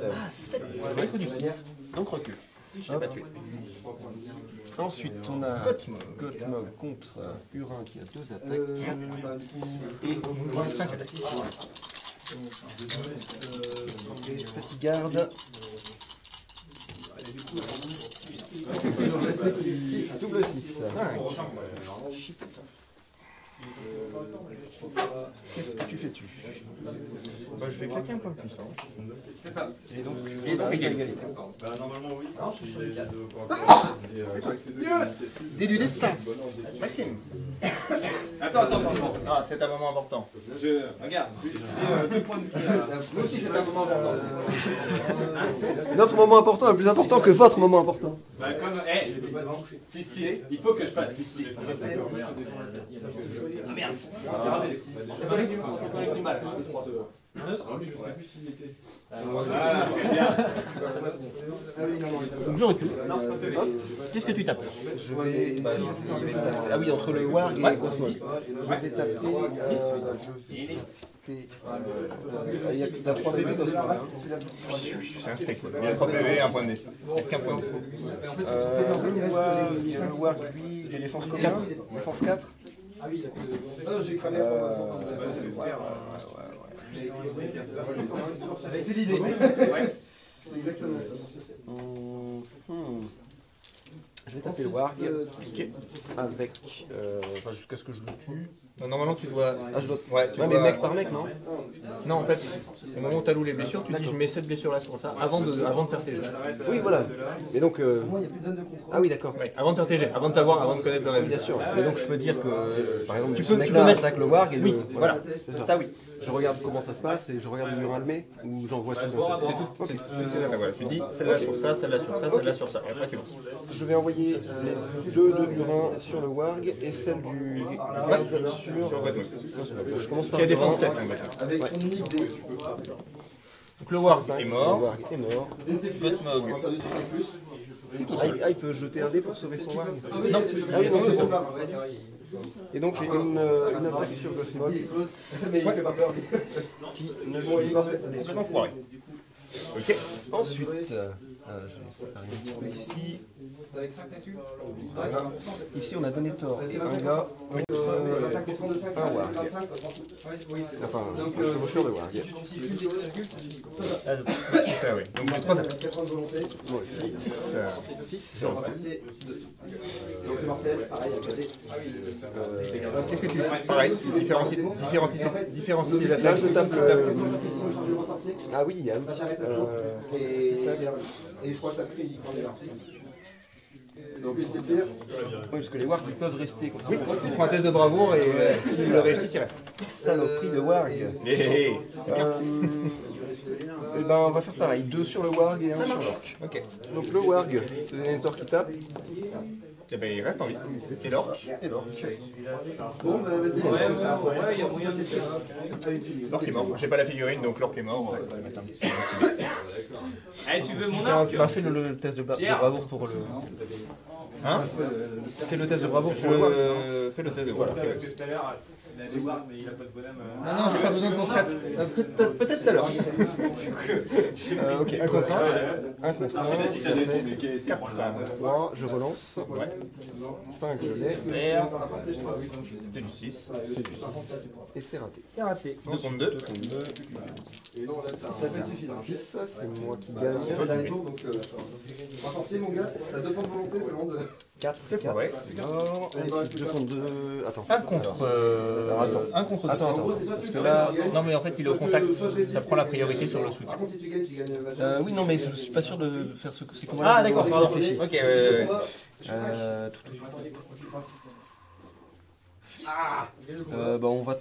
Ah, 7. Il faut du 6. Donc recule. Je t'ai pas tué. Ensuite, on a Gottmog contre Hurin qui a 2 attaques. Et 5 attaques. petit garde. Double 6. Qu'est-ce que tu fais-tu? Bah, je vais claquer un point de puissance. Et donc égalité. Bah normalement oui. Dé du destin. Maxime. Attends. Ah, c'est un moment important. Regarde. 2 points de Moi aussi, c'est un moment important. Notre moment important est plus important que votre moment important. Bah comme... 6-6. Il faut que je fasse 6-6. Ah merde. C'est raté. C'est pas avec du mal. Un autre? Je sais plus s'il était. Donc je recule. Qu'est-ce que tu tapes? Je vais taper. Ah oui, entre le Warg et Cosmos. Je vais taper. Il a 3 PV Cosmos. C'est un steak. Il y a 3 PV et un point de dé. Avec un point de dé. Le Warg, lui, il a défense combien? Défense 4. Ah oui, j'ai cramé. C'est l'idée. C'est exactement ça. Je vais taper le Warg avec. Enfin, jusqu'à ce que je le tue. Non, normalement, tu dois. Ah, je dois. Ouais, tu Ouais, mais dois... mec par mec, non? Non, en fait, au moment où tu alloues les blessures, tu dis je mets cette blessure là sur ça avant de faire tes jets. Oui, voilà. Et donc. Moi, il n'y a plus de zone de contrôle. Ah oui, d'accord. Ouais, avant de faire tes jets, avant de savoir, avant de connaître dans la vie. Bien sûr. Et donc je peux dire que, par exemple, Tu ce peux mec-là mettre- attaque le Warg et Oui, le... voilà. C'est Ça oui. Je regarde comment ça se passe et je regarde le mur allumé ou j'envoie tout. C'est tout. C'est tout. Voilà, tu dis celle-là sur ça, celle-là sur ça, celle-là sur ça. Et après tu lances. Je vais envoyer les 2 de Hurin sur le Warg et celle du garde sur... Sur Gottmog. Je commence Qui par a le défense Hurin. 7. Avec son unique dé. Donc le Warg 5, est mort. Le Warg est mort. Gotmog. Ah, il peut jeter un dé pour sauver son Warg. Non, Ah oui, non, c'est bon. Et donc j'ai une attaque sur Gotmog Mais il fait pas peur. qui ne suit pas. C'est l'enfoiré. Ok. Ensuite, je vais séparer une tour ici. Avec 5 là-dessus. Ici, on a donné tort à un gars contre un Warg. Enfin, un chevaucheur de Warg. C'est ça, oui. Donc 3 d'attaque. 4 de volonté. 6. 6. Donc le mortel, pareil, avec la dé. Qu'est-ce que tu fais? Pareil, différencier les Là, attaques. je tape le. Le sorcier. Ah oui, il y a Ça s'arrête à ce et je crois que ça fait il prend des articles. Donc il sait faire. Oui, parce que les Wargs ils peuvent rester. Oui, il prend un test de bravoure et s'il le réussit, il reste. Saloperie de Warg. Et Ben, on va faire pareil. 2 sur le Warg et 1 sur l'orc. ok. Donc le Warg, c'est Denethor qui tape. Eh ben, il reste en vie. Et l'orc? Et l'orc. Bon, bah vas-y. Ouais, il y a moyen de L'orc est mort. J'ai pas la figurine, donc l'orc est mort. On va mettre un petit peu. Eh, tu veux mon arc? Bah, fais le test de bravoure pour le. Hein? Fais le test de bravoure pour le Warg. Fais le test de bravoure. Parce que tout à l'heure, il a des wargs, mais il a pas de bonhomme. Ah non, j'ai pas besoin de ton trait. Peut-être tout à l'heure. Ok, 1 contre 1. 1 contre 1. 4. 3, je relance. 5, je l'ai. Merde. C'est du 6. Et c'est raté. C'est raté. 2 contre 2. 2 contre 2. Ça peut être suffisant. 6, c'est moi qui gagne. C'est le dernier tour, donc un sorcier, mon gars, t'as 2 points de volonté, c'est le monde. 4, C'est 4. ouais. Mort. Ensuite, 2 contre 2. Attends. 1 contre. Un contre 2. Attends. En gros, c'est soit tu Parce que le là. gagnes, Non, mais en fait, il est au contact. Ça prend la priorité sur le soutien. Par contre, si tu gagnes, tu gagnes vachement. Oui, non, mais je suis pas sûr de faire ces combats-là. Ah, d'accord, pardon. Réfléchis. Ok, Bah, on va.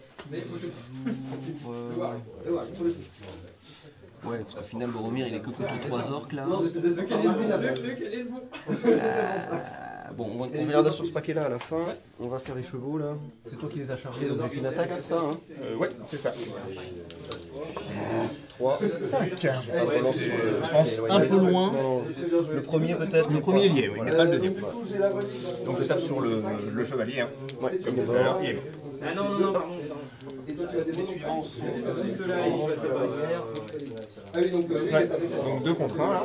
Sur le 6. Ouais, parce qu'au final, Boromir il est que contre 3 orques là. Non, je te laisse le caler, le bon. Bon, on verra sur ce paquet là à la fin. On va faire les chevaux là. C'est toi qui les as chargés, donc j'ai fait une attaque, c'est ça hein? ouais, c'est ça. 3. 5. Relance sur le. Je pense un peu loin. Non, le premier peut-être. Le premier lié, oui, mais pas le deuxième. Du coup, j'ai la relique. Donc je tape sur le chevalier. Hein. Ouais, Comme il est tout à l'heure, mort. il est mort. Ah non, pardon. Et toi, tu vas démontrer. Ceux-là, ils passent pas hier. Ah oui, donc lui, Ouais. j'ai tapé ça. Donc 2 contre 1 là.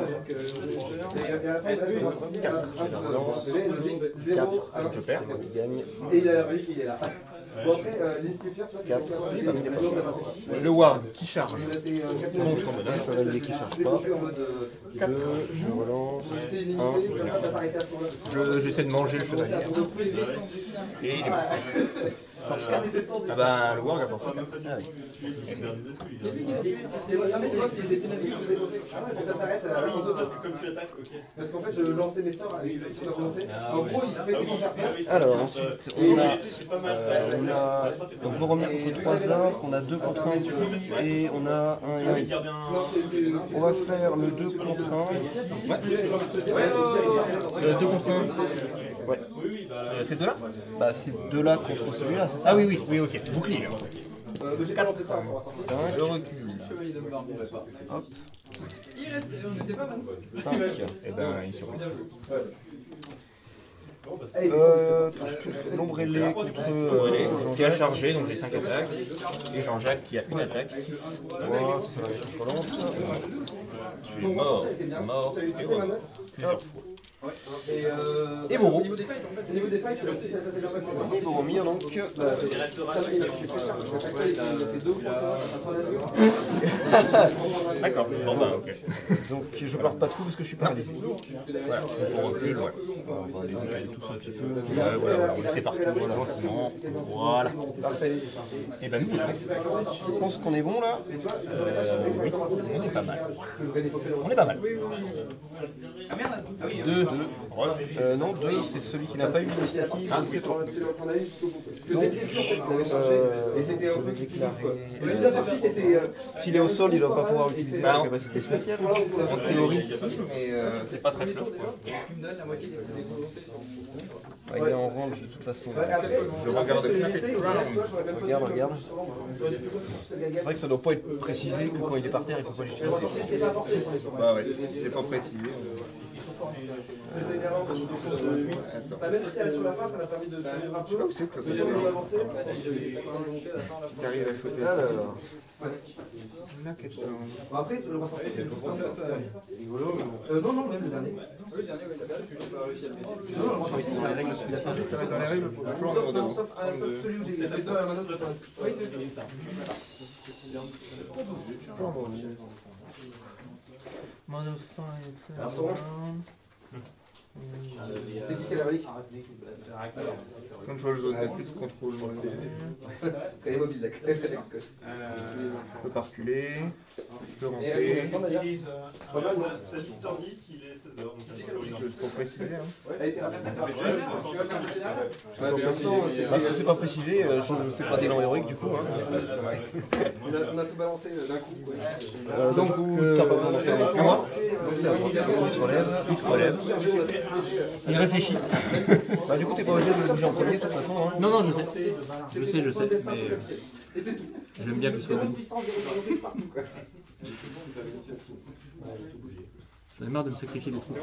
Et à la fin, il reste 4. 0. Alors, je perds. Qui gagne. Et il a la relique, il est là. Bon, après, l'Istifer, tu vois, c'est toujours de passer. Le Warg qui charge. Il restait 4 Contre un chevalier qui charge pas. en mode. 2, je relance. C'est limité, comme ça s'arrête à ce moment-là. J'essaie de manger le chevalier. Et il est mort. Ah bah le Warg a forcé. Non, mais c'est moi qui les ai sélectionnés de démonter. Ça s'arrête à la fin de Comme tu attaques, ok. Parce qu'en fait, je lançais mes sorts avec une volonté. En gros, ils se mettent pour faire peur. Alors ensuite, C'est pas mal ça. on a donc Boromir contre 3 orques, on a 2 contre 1 ici et on a 1 et 1 ici. On va faire le 2 contre 1 ici. 2 contre 1. Ouais. C'est 2 là? Bah c'est 2 là contre celui-là, c'est ça? Ah oui, oui, oui, ok. Bouclier. Là. J'ai pas lancé ça encore. 5, Je recule. hop, Il restait, on n'était pas 25. 5. Et ben il survit. L'ombre ailée contre Qui a Jean-Jacques. chargé, donc j'ai 5 attaques. Et Jean-Jacques qui a une attaque. 6. Voilà, ça c'est la même chose que je relance. Tu es mort. Mort. T'as eu Et toutes les mort. manottes Plusieurs fois. Et Moreau. Au niveau des fights, ça s'est bien passé. Et Boromir donc. Ça, il a fait très cher. Parce qu'à chaque fois, il a fait 2 points, ça prend la gueule. D'accord. Bon bah ok. Donc je pars pas trop parce que je suis paralysé. Voilà. Donc on recule, ouais. On va les décaler tous un petit peu. Voilà, on le sait partout, gentiment. Voilà. Parfait. Et ben nous, Je pense qu'on est bon là. oui, on est pas mal. On est pas mal. 2, 2. Non, 2 c'est celui qui n'a pas eu l'initiative. Donc c'est toi. Tu l'en as eu jusqu'au bout. Parce que Donc, c'était dur, en fait, il avait chargé. Et c'était un je peu vais déclarer. La mise à partie, c'était. S'il est au sol, il ne doit pas pouvoir utiliser sa capacité spéciale. En théorie, si, mais c'est pas très flou. Tu me donnes la moitié des volontés. Ouais, il est en range de toute façon. Je regarde. Regarde. C'est vrai que ça doit pas être précisé que quand il est par terre, il peut pas l'utiliser. Bah ouais, c'est pas précisé. Même si elle est sur la fin, ça m'a permis de suivre un peu. T'arrives à choper ça. Après, le ressenti, c'est rigolo. Non, même le dernier. Le dernier, oui, pas réussi à le mettre. Non, le ressenti, ça va être dans les règles pour le choix. Sauf celui où j'ai fait 2 à la manœuvre de phase. Oui, c'est ça. Alors, c'est orange. C'est qui a la relique? Control zone, il n'y a plus de contrôle. C'est immobile, la crève. Je peux pas reculer. Je peux Et rentrer. reste combien d'ailleurs? Ça dit 10, il est 16h. C'est pas précisé. Hein. Elle a été rapide. Bah, si c'est pas précisé, je ne fais pas d'élan héroïque du coup. Hein. On a tout balancé d'un coup. Donc t'as pas besoin d'en faire avec moi. Donc c'est à toi. Il se relève. Il réfléchit. Bah du coup t'es pas obligé de le bouger en premier de toute façon. Hein. Non, je sais. Je sais, mais j'aime bien que ça. J'en ai marre de me sacrifier des trucs.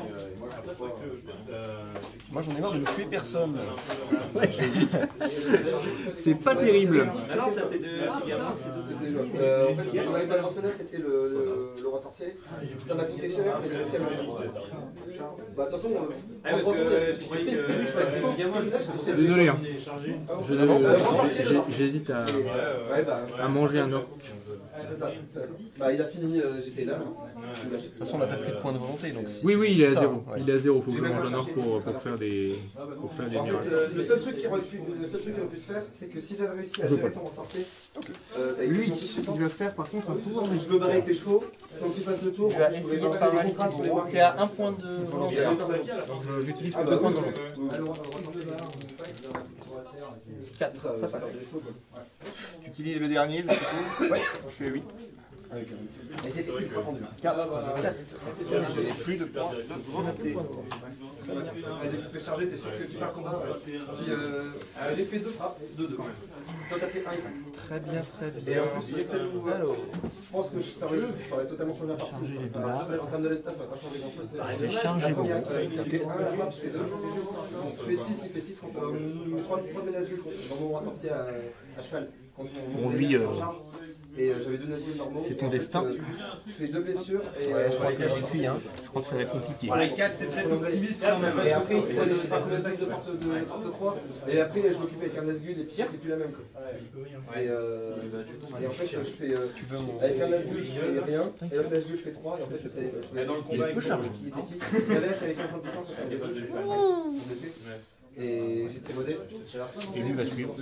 Moi j'en ai marre de ne tuer personne. C'est pas terrible. Ah non, ça c'est de Figaro. En fait, on avait pas le c'était le roi sorcier. Ça m'a coûté cher, mais j'ai réussi à le faire. Bah, de toute façon, Parce que tu croyais que Figaro, Désolé, hein. J'hésite à manger un orc. c'est ça. Bah, il a fini, j'étais là. De toute façon là t'as plus de points de volonté donc si... Oui, il est à ça, 0. ouais. Il est à 0, faut que je mange un orc pour faire des En miracles. fait, le seul truc qu'il aurait pu se faire, c'est que si j'avais réussi à gérer ton roi sorcier, Lui, il va faire par contre un pouvoir. je me barrais avec les chevaux, tant qu'il fasse le tour, Tu vas je pouvais essayer de faire des faire contrats sur les marques. T'es à un point de volonté. Donc j'utilise que 2 points de volonté. 4, ça passe. Tu utilises le dernier, je suppose. Ouais. Je suis à 8. Et c'était ultra tendu. 4, je caste. J'ai plus de points de volonté. Dès que tu te fais charger, t'es sûr que tu pars le combat. Puis j'ai fait 2 frappes, 2-2. Toi t'as fait 1 et 5. Très bien. Et en plus, il y a celle où je pense que ça aurait totalement changé la partie. En termes de résultat, ça aurait pas changé grand chose. vais charger La première, il fait 1, la frappe, je fais 2. Je fais 6, il fait 6 contre 3 de Nazgûl dans mon roi sorcier à cheval. Bon, lui, Et j'avais 2 Nazgûl normaux. c'est ton destin. Je fais 2 blessures et Ouais, je crois qu'il y a des cuits, hein. Je crois que ça va être compliqué. les 4 c'est très optimiste quand même. Et après, il prenait je sais pas combien de taxes de force 3. Et après, je m'occupais avec un Nazgûl et puis c'était plus la même. Quoi. Et en fait, je fais. Avec un Nazgûl, je fais rien. Et l'autre Nazgûl, je fais 3. Et en fait, je fais. Dans le combat, Il peut charger. Il y avait avec un point de puissance. Et j'ai trimodé. Et lui va suivre.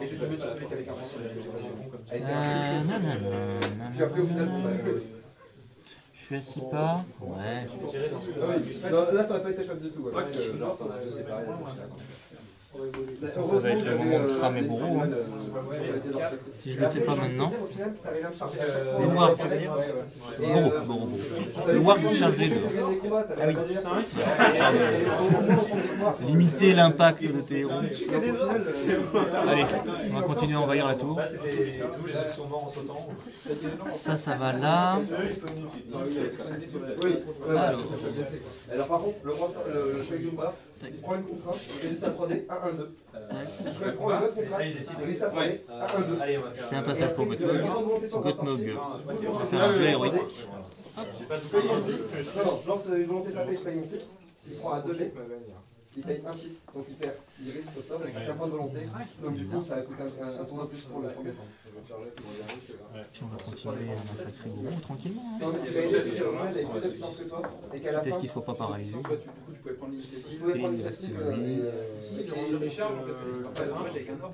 Et c'est tombé sur celui qui avait un point sur avec Puis Je après, au final, suis à 6 pas. Ouais. là, ça aurait pas été chouette du tout. Parce que, genre, je sais pas. Ça va être le moment de cramer Bourreau. Hein. Si je le fais pas maintenant. Des noirs, tu veux dire Bourreau. Le War qui charge les deux. Ah oui. Limiter l'impact de tes héros. Allez, on va continuer à envahir la tour. Ça va là. Oui, alors par contre, le chevalier Jumba, il se prend une contrainte, il descend à 3D, 1, 1, 2. Il se prend une autre contrainte, il descend à 3D, 1, 1, 2. Je fais un passage pour Gotnog. Gotnog va faire un jeu héroïque. Je paye mon 6, non, je lance une volonté sapée, je paye mon 6, il prend à 2D, il paye 1, 6, donc il résiste au sort avec un point de volonté, donc du coup ça va coûter un tour de plus pour la descente. Puis on va continuer à massacrer Bourreau tranquillement. Non mais ce qui m'a aidé, c'est qu'à la fin j'avais plus de puissance que toi, et qu'à la fin, Peut-être qu'il ne soit pas paralysé. je pouvais prendre l'initiative, et puis il charge en fait, avec un orc,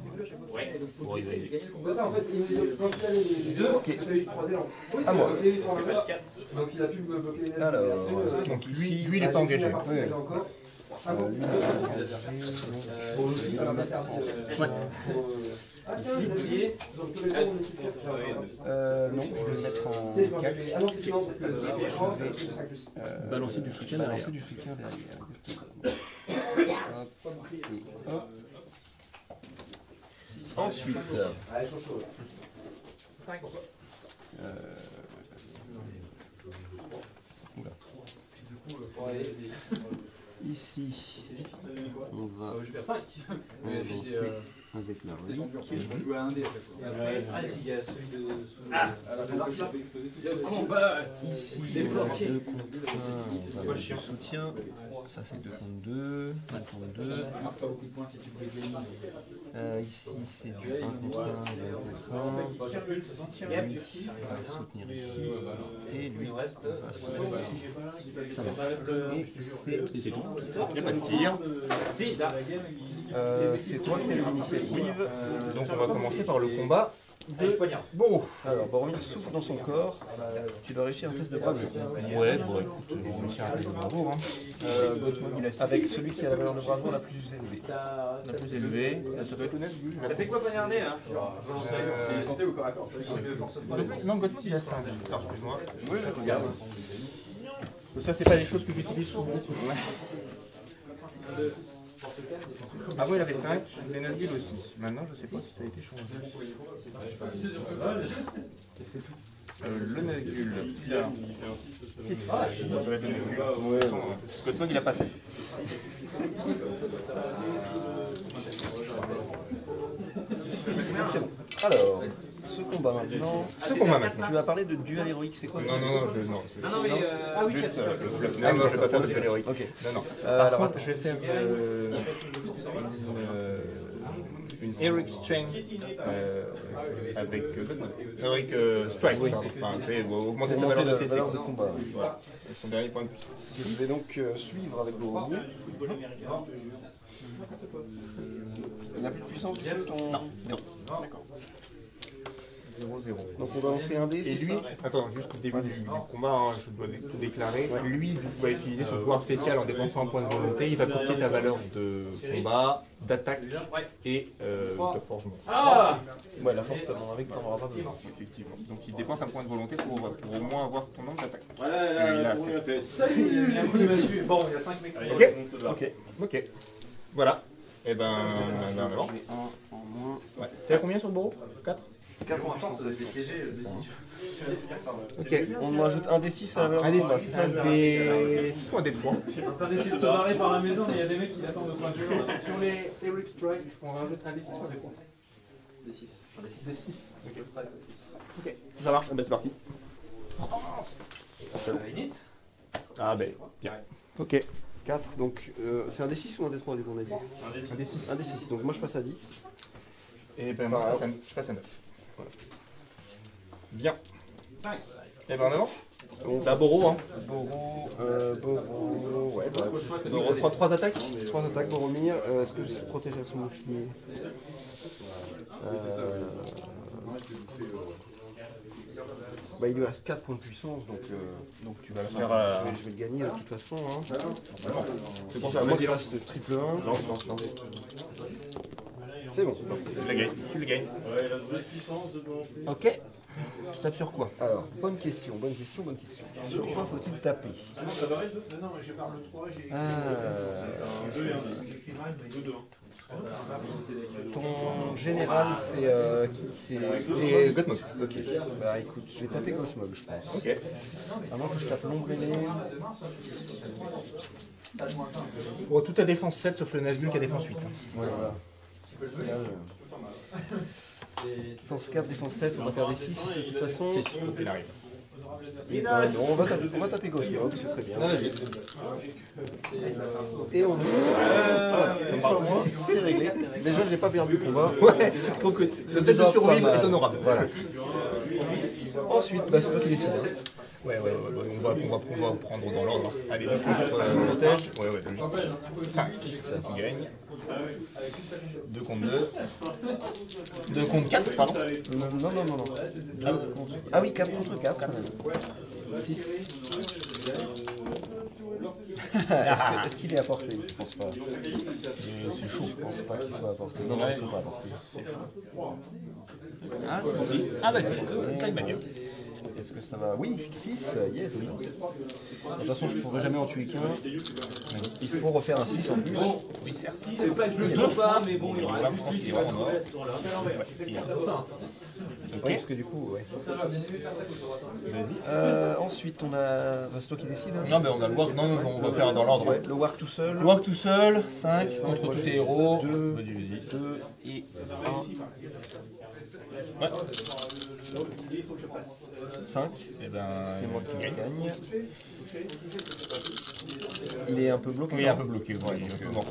Bon, il va y aller. c'est ça en fait, il me quand il a les deux, il a eu 3 élans. À moi. Donc il a pu me bloquer les nazis. Alors, Donc lui il n'est pas engagé. Ouais. Ah tiens, il a dit. Donc tous les deux, on est super. non, je vais le mettre en 4. Ah non, c'est non, parce que j'ai fait 3, c'est 5 plus. Balancer du soutien derrière. Balancer du soutien derrière. Ensuite, oula. Ici, on va avancer avec la relique. On joue à un dé à chaque fois. Ah, si, il y a celui de. Le combat. Ici, on a 2 contre 1, on va mettre du soutien. Ça fait 2 contre 2, 1 contre 2. Marque pas beaucoup de points si tu brises les lignes. Ici, c'est du 1 contre 1, 2 contre 1. Lui, on va soutenir ici. Et lui, on va soutenir ici. Et c'est tout. Il n'y a pas de tir. Si, là. C'est toi qui as l'initiative. Donc on va commencer par le combat Allez, de poignard. Boromir. Alors, Boromir souffle dans son corps. Tu dois réussir un test de bravoure. Ouais, bon écoute, on va réussir un peu de bravoure. Avec celui qui a la valeur de bravoure la plus élevée. La plus élevée, ça doit être le Nazgûl. Ça fait quoi poignarder, hein? C'est tenté ou corps à corps? Non, Godmog il a 5. Attends, excuse-moi. Oui, je regarde. Ça, c'est pas des choses que j'utilise souvent. Ah oui, il avait 5, des Nazgûl aussi. Maintenant, je sais pas si ça a été changé. Le Nazgûl, il a 6. Ça va être le Nazgûl. Godmog, il a pas 7. C'est bon. Alors, ce combat maintenant. Tu vas parler de duel héroïque, c'est quoi ça? Non, Non, mais. Ah oui, juste le fleuve. Non, je vais pas faire de duel héroïque. Ok. Non. Alors, Contre, je vais faire une Heroic Strength avec Godmog. Heroic Strike, pardon. Enfin, je vais augmenter sa valeur de CC. valeur de combat. Voilà. Son dernier point de plus. Je vais donc suivre avec Boromir. Il n'a plus de puissance du tout ton... Non. D'accord. 0-0. Donc on va lancer un dé, Et c'est lui, ça? attends, juste au début du combat, hein, je dois tout déclarer. Lui, tu vas utiliser son pouvoir spécial en dépensant un point de volonté. Il va coûter ta valeur de combat, d'attaque et de forgement. Ah! Ouais, la force, t'en avais que t'en auras pas besoin. Effectivement. Donc il dépense un point de volonté pour au moins avoir ton nombre d'attaques. Ouais, là, c'est bon, il a fait. Salut! Il a pris le massue. Bon, il y a 5 mecs. Ok. Voilà. Et ben, Je mets 1 en moins. ouais. T'es à combien sur le bureau 4 4 en puissance. Ok. On nous rajoute un D6 à la valeur Un de des combat, 6, c'est ça? un des 6 ou un des 3. On est en train d'essayer de se barrer par la maison, mais il y a des mecs qui l'attendent au point de vue. Sur les Heroic Strike, il faut qu'on rajoute un des 6 ou un des 3. Des 6. Des 6. Ok. Ok. Ça marche. Ben c'est parti. Init. Ah ben, bien. Ok. 4, donc c'est un D6 ou un D3 du coup on a dit? Un des 6. Un D6, donc moi je passe à 10. Et ben moi je passe à 9. Voilà. Bien. 5. Et ben en avant. Donc, C'est à Boro, hein. Boro, ouais, bah, Boro, 3 attaques. 3 attaques, Boromir. Est-ce que je suis protégé avec son bouclier? Bah, il lui reste 4 points de puissance, donc tu vas le faire. Je vais le gagner de toute façon. Hein. C'est pour À ça, moi vas-y, qui lance. reste triple 1. C'est bon. Tu le gagnes. Tu le gagnes. Ouais, il a de puissance, de volonté. Ok. Tu tapes sur quoi? Alors, bonne question. Sur quoi faut-il taper? Ah non, ça va être 2. Non, je parle de 3, j'ai écrit. Un 2 et un 2. J'écris mal, mais 2, 2. Ton général, c'est qui? C'est Godmog. Ok. Bah écoute, je vais taper Godmog, je pense. Ok. À moins que je tape l'ombre ailée. Bon, tout a défense 7 sauf le Nazgûl qui a défense 8. Ouais, voilà. Défense 4, défense 7, on va faire des 6 de toute façon. Il arrive. Non, on va taper Godmog, c'est très bien. Et on voilà, comme ça au moins, c'est réglé. Déjà, j'ai pas perdu le combat. Ouais. Donc le fait de survivre est honorable. Voilà. Ensuite, bah, c'est toi qui décides. Ouais, on va prendre dans l'ordre. Allez, du coup, protège. Ouais, logique. 5, ça tu gagnes. 2 contre 2. 2 contre 4, pardon. Non. Ah oui, 4 contre 4 quand même. 6. Est-ce qu'il est apporté? Je pense pas. C'est chaud. Je pense pas qu'il soit apporté. Non, non, ils sont pas apportés. C'est chaud. Ah, si. Ah bah si, taille manuelle. Est-ce que ça va? Oui, 6, yes. De toute façon, je pourrais jamais en tuer qu'un. Il faut refaire un 6 en plus. Oui, certes. C'est pas que je le trouve pas, mais bon, il y aura Je pense qu'il est vraiment mort. Oui, parce que du coup, ouais. Ensuite, on a. C'est toi qui décides hein? Non, mais on a le work. Non, non, on va faire dans l'ordre. Ouais, le work tout seul. Le work tout seul, 5 contre tous tes héros. 2 Vas-y, vas-y. et 1. Ouais. 5. Et ben. C'est moi qui gagne. Il est un peu bloqué. Oui, non un peu bloqué. Ouais, il est un peu mort.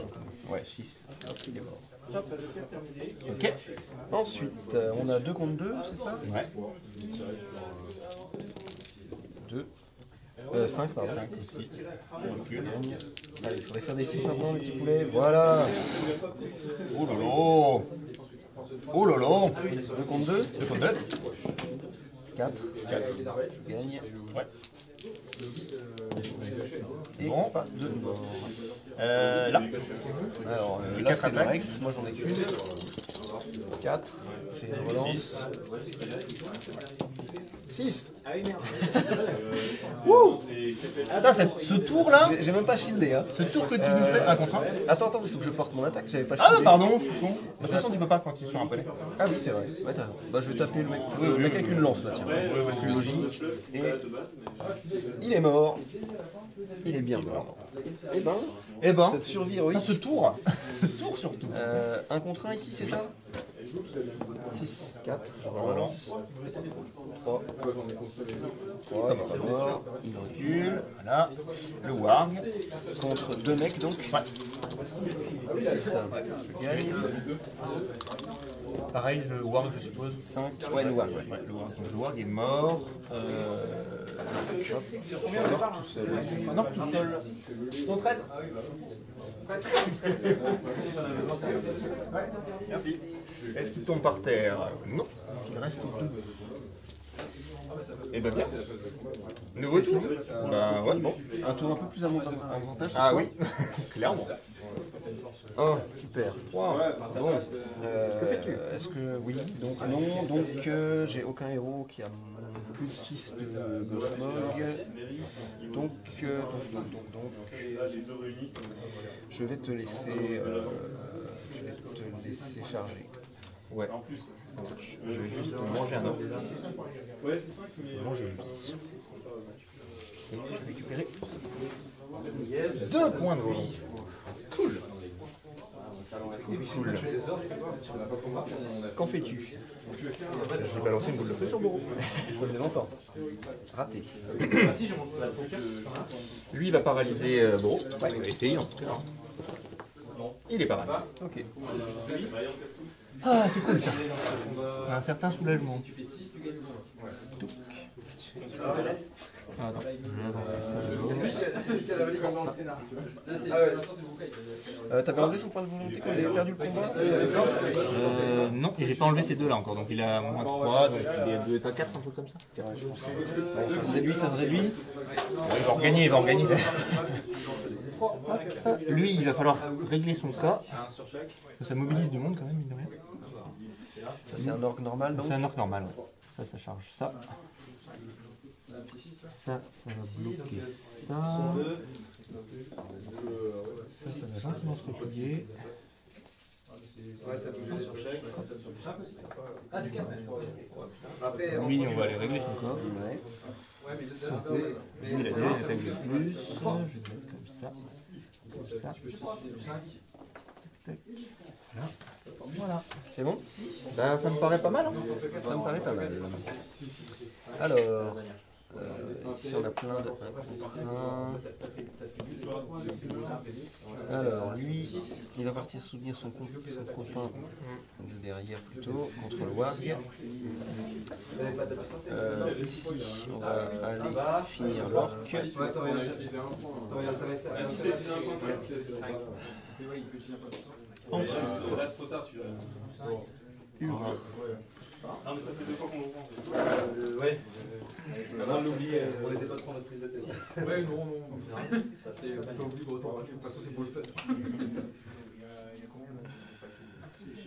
Ouais, 6. Il est mort. Ok. Ensuite, on a 2 contre 2, c'est ça? Ouais. 2. 5, pardon. 5 aussi. Allez, il faudrait faire des 6 maintenant, les petits poulets. Voilà. Oh lolo. Oh lolo. 2 contre 2. 2 contre 2. 4. Gagne. Ouais. Et Bon. pas 2. Là. Alors J'ai là 4 c'est attaques. correct, moi j'en ai qu'une. 4. J'ai une relance. 6. Attends, ce tour là, J'ai même pas shieldé hein. ce tour que tu nous fais un contre un. Attends, il faut que je porte mon attaque, j'avais pas Ah shieldé. pardon, je suis con. De toute façon, tu peux pas quand tu es sur un poney. Ah oui, c'est vrai. Ouais, t'as- bah, je vais taper le mec. Le mec avec une lance là, tiens. Plus logique. Et il est mort. Il est bien mort. Et ben, Eh ben, cette survie héroïque. ce tour, ce tour surtout. 1 contre 1 ici, c'est ça? 6, 4, je relance. 3, 3, il est pas mort. Il recule, voilà. Le warg. Contre 2 mecs donc. Ouais. 6, je gagne. Pareil, le warg, je suppose. 5, ouais, le warg. Ouais, le warg. Donc, le warg est mort. Mort tout seul. Non, tout seul. Ton traître. Merci. Est-ce qu'il tombe par terre? Non. Il reste tout. Et ben bien. Nouveau tour? Ben ouais, bon. Un tour un peu plus avantage. Ah oui, clairement. 1, super. 3, bon. Que fais-tu? Est-ce que oui, donc non, donc j'ai aucun héros qui a plus de 6 de Ghostmog. Donc, je vais te laisser, charger. Ouais. Je vais juste manger un ordre. Ouais, c'est 5, mais. Manger lui. Et je vais récupérer 2 points de vie. Cool. Cool. Qu'en fais-tu? J'ai balancé une boule de feu sur Boro. Ça faisait longtemps. Raté. Lui, il va paralyser Boro. Ouais, il va essayer en tout cas. Il est paralysé. Ok. Ah, c'est cool ça. Un certain soulagement. Ah, attends. T'avais enlevé son point de volonté quand il avait perdu le combat? Non, et j'ai pas enlevé ces deux là encore, donc il a moins 3, donc il est à 4, un truc comme ça. Ça se réduit. Il va en gagner, il va en gagner. Lui, il va falloir régler son cas. Ça mobilise du monde quand même, mine de rien. Ça, c'est un orc normal, donc. C'est un orc normal, ouais. Ça charge ça. Ça va bloquer ça. Ça va gentiment se replier. Lui, on va aller régler son corps. Ouais. Lui, il a déjà une attaque de plus. Je vais le mettre comme ça. Comme ça. Tac. Voilà. Voilà. C'est bon? Ben, ça me paraît pas mal. Hein. Ça me paraît pas mal. Alors, ici on a plein de... Alors, lui, il va partir soutenir son copain de derrière plutôt, contre le warg. Ici, on va aller finir l'orc. Urin. Non, mais ça fait 2 fois qu'on le pense. Ouais. On l'oublie, on n'était pas trop notre prise de tête. Ouais, non. Ça fait t'oublies pour autant, de toute façon c'est pour le fun.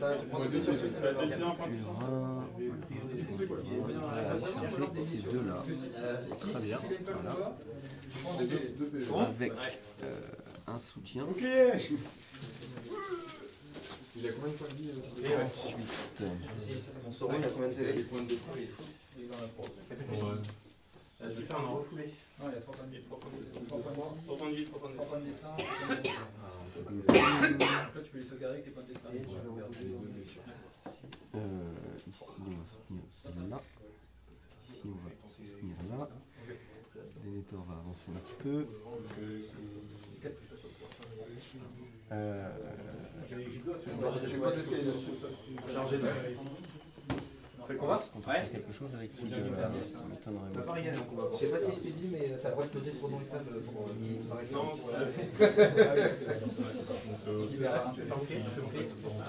Tu prends 2 sur 6, c'est un point de puissance. Ces deux-là. Très bien. Voilà. Avec un soutien. Ok. Il a combien de points de vie Ensuite, on saura il a combien de points de dessin. Vas-y, fais un refoulé. Non, il y a 3 points de vie. 3 points de vie, 3 points de 3 points de destin. Là, tu peux les sauvegarder avec tes points de destin. ici, on va se tenir là. Ici, on va se tenir là. Denethor va avancer un petit peu. J'ai pas d'escalier dessus. Chargé de. On va faire quelque chose avec celui de la m'étonnerait. Je sais pas si je t'ai dit, mais t'as le droit de poser trop dans les sables pour disparaître. Non,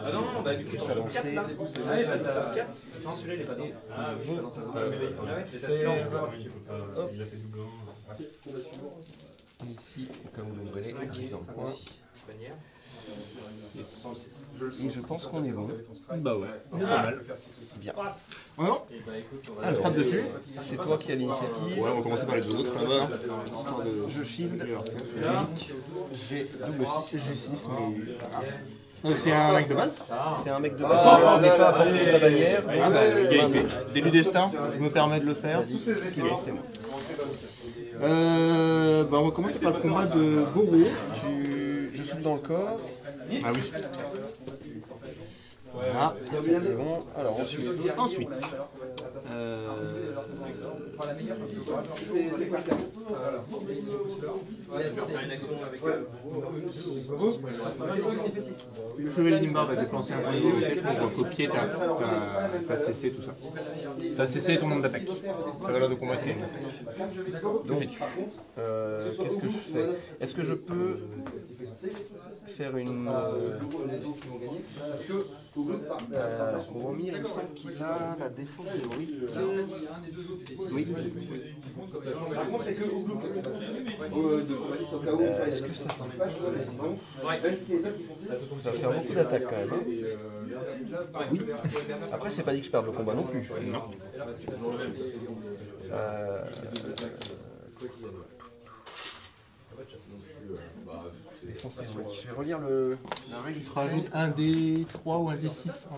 Ah non, bah du coup, Juste avancer. là. Non, celui-là, il est pas dedans. ah, Je oui. Il a fait double. ici, au cas où l'ombrelé est dans le coin. Et je pense qu'on est bon. Bah ouais, on est pas mal. Bien. Alors, Alors, frappe dessus. c'est toi qui as l'initiative. Ouais, on va commencer par les deux autres là-bas. Je shield. J'ai double 6 et G6, mais C'est un mec de base. c'est un mec de base. On n'est pas à portée de la bannière. Ah bah, le gars épée. Dès du destin, je me permets de le faire. Vas-y, c'est moi. Bah, on va commencer par le combat de Goro. Je souffle dans le corps. Ah oui. Ah, c'est bon. Alors ensuite. C'est quoi le cas? Le chevalier Nimbar va dépenser un point de volonté pour copier ta CC, tout ça. Ta CC et ton nombre d'attaques. Ta valeur de combat est une attaque. Donc, qu'est-ce que je fais? Est-ce que je peux faire une... Boromir, il me semble qu'il a la défense héroïque. Oui. Par contre, c'est que au groupe au cas où Est-ce que ça même si c'est les autres qui font 6, ça va faire beaucoup d'attaques quand même. Hein. Oui. Après, c'est pas dit que je perde le combat non plus. Non. Défense héroïque. Je vais relire la règle. Tu rajoutes un D3 ou un D6 en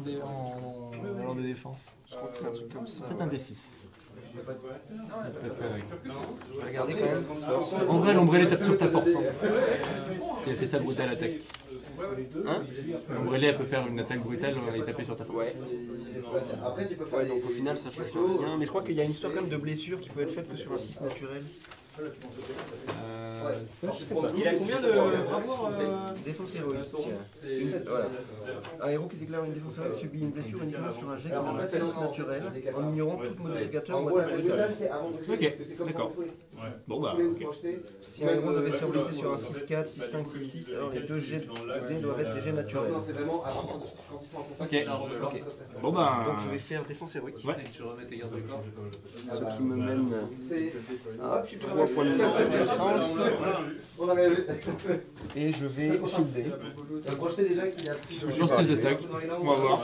valeur de défense. Je crois que c'est un truc comme ça. Peut-être un D6. Je vais regarder quand même. En vrai, l'ombrelé tape sur ta force. Hein. Si elle fait sa brutale attaque. Hein? L'ombrelé, elle peut faire une attaque brutale et taper sur ta force. Ouais. après tu peux faire Ouais, donc au final ça change rien. Mais je crois qu'il y a une histoire quand même de blessure qui peut être faite que sur un 6 naturel. Il a combien de bravoure Défense héroïque. Voilà. Un héros qui déclare une défense héroïque subit une blessure uniquement sur un jet qui a un 6 naturel en ignorant tout modificateur ou attaque brutale. Ok, d'accord. Bon bah, ok. Si un héros devait se faire blesser sur un 6-4, 6-5, 6-6, alors les deux jets de dés doivent être des jets naturels. Non, c'est vraiment avant quand ils sont en contact. Ok. Bon bah. Donc je vais faire défense héroïque. Ouais. Ce qui me mène à 3 points de puissance. On a rêvé. Et je vais shielder. Tu as projeté déjà qu'il a pris. Je lance tes attaques. On va voir.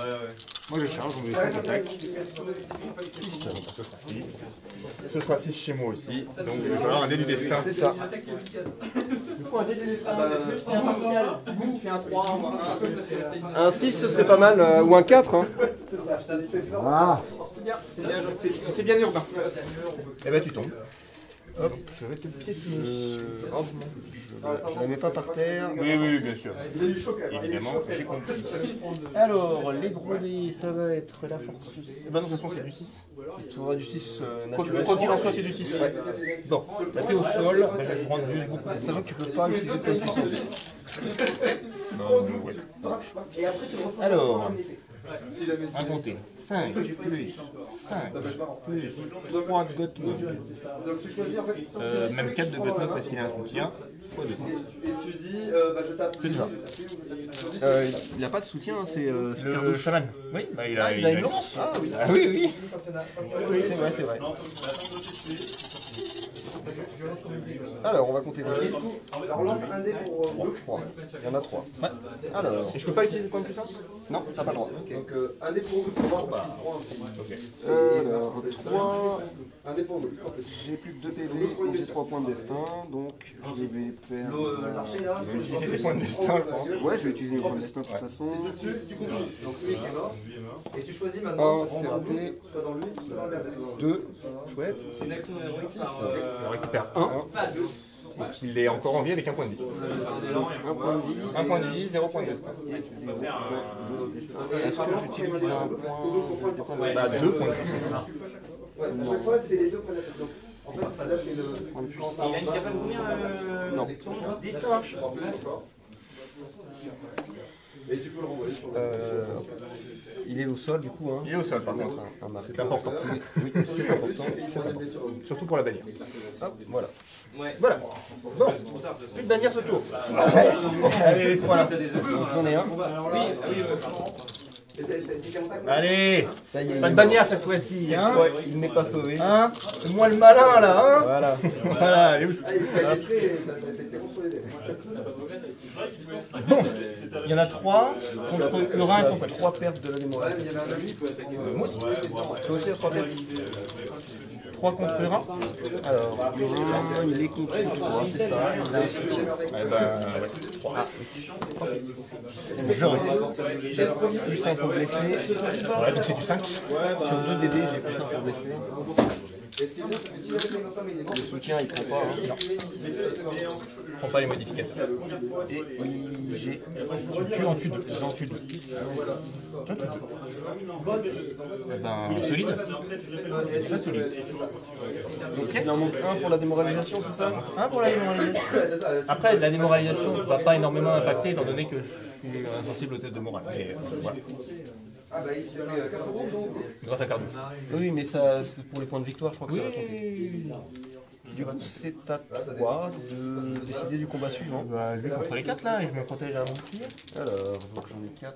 Moi je charge, on va faire l'attaque. Ce sera 6 chez moi aussi. Donc il va falloir un dé du destin. C'est ça. Un 6 ce serait pas mal, ou un 4. Hein. Ah. C'est bien urbain. Eh ben tu tombes. Hop, je vais te piétiner. Je la mets pas par terre. Oui, bien sûr. Évidemment, j'ai compris. Alors, les gros dés, ça va être la force. Bah non, de toute façon, c'est du 6. Tu auras du 6 naturel. Quoi qu'il en soit, c'est du 6. Ouais. Bon, là t'es au sol, bah, je vais prendre juste beaucoup. Sachant que tu peux pas utiliser plein de puissance. Ouais. Et après, tu le refais. Alors, à compter. 5 plus 5 plus 3 de Gottmog. Donc tu choisis en fait. Même 4 de Gottmog parce qu'il a un soutien. Fois 2. Et tu dis, je tape. C'est ça. Il n'a pas de soutien, hein, c'est Le chaman. Oui, bah il a une lance. Ah oui. Ah oui, oui. Oui, c'est vrai, c'est vrai. Alors, on va compter les 6. Alors on lance un dé pour 3. Il y en a 3. Ouais. Alors, Et je peux pas utiliser le point de puissance? non, t'as pas le droit. donc un dé pour 3. Alors, 3. Un dé pour 2. J'ai plus que 2 PV et j'ai 3 points de destin, donc je vais faire... L'archer là, Je vais utiliser tes points de destin, je pense. Ouais, je vais utiliser mes points de destin de toute façon. tu continues. Donc lui qui est mort. Et tu choisis maintenant. Un, c'est raté. Soit dans lui, soit dans le berserk. 2, chouette. Une action héroïque 6. par. On récupère 1. Il est encore en vie avec un point de vie. Un point de vie. Un point de vie, 0 point de destin. Est-ce que j'utilise un point... Bah 2 points de vie. Ouais, à chaque fois, c'est les deux points d'attaque. Donc, en fait, là, c'est le. Il a une capacité de combien Non. Ça marche. En plus, encore. Et tu peux le renvoyer sur le. Il est au sol du coup, hein. Il est au sol par contre. Un marqueur. C'est important. Oui, c'est important. Surtout pour la bannière. Hop, voilà. Ouais. Voilà. Bon, plus de bannière ce tour. Allez, les 3 là. Donc, j'en ai un. Allez, Ça y est. pas de bannière cette fois-ci. Hein, Ouais, il n'est pas sauvé. hein, c'est moi le malin là. Hein, Voilà. voilà, allez où Ah, il a été bon sur les dés. Bon, il y en a 3. Contre le Rhin, ils sont pas 3 pertes de la mémoire. Il y avait un ami qui peut attaquer. Moi aussi. Toi aussi à 3 pertes. 3 contre le Rhin. Alors, le Rhin, il est contre 3, c'est ça. Il a un soutien. Eh ben, ouais. J'aurais plus 1 pour blesser. Ouais, donc c'est du 5. Sur 2 DD, j'ai plus 1 pour blesser. Et ce qui est bien, c'est que si jamais ton femme il est mort, Le soutien, il prend pas. Hein. Prends pas les modificateurs. Et j'ai... Tu tues en tue 2. J'en tue 2. Toi, tu tues 2. Eh ben, solide. Très solide. Donc il en manque 1 pour la démoralisation, c'est ça? 1 pour la démoralisation. c'est ça. Après, la démoralisation ne va pas énormément impacter étant donné que je suis insensible au test de morale. Mais voilà, Ah bah il s'est fait 4 euros donc. grâce à Cardouche. Oui, mais ça, c'est pour les points de victoire, je crois que ça va compter. Du coup, c'est à toi de décider du combat suivant. Bah, je vais contre les 4 là et je me protège à mon tir. Alors, donc j'en ai 4.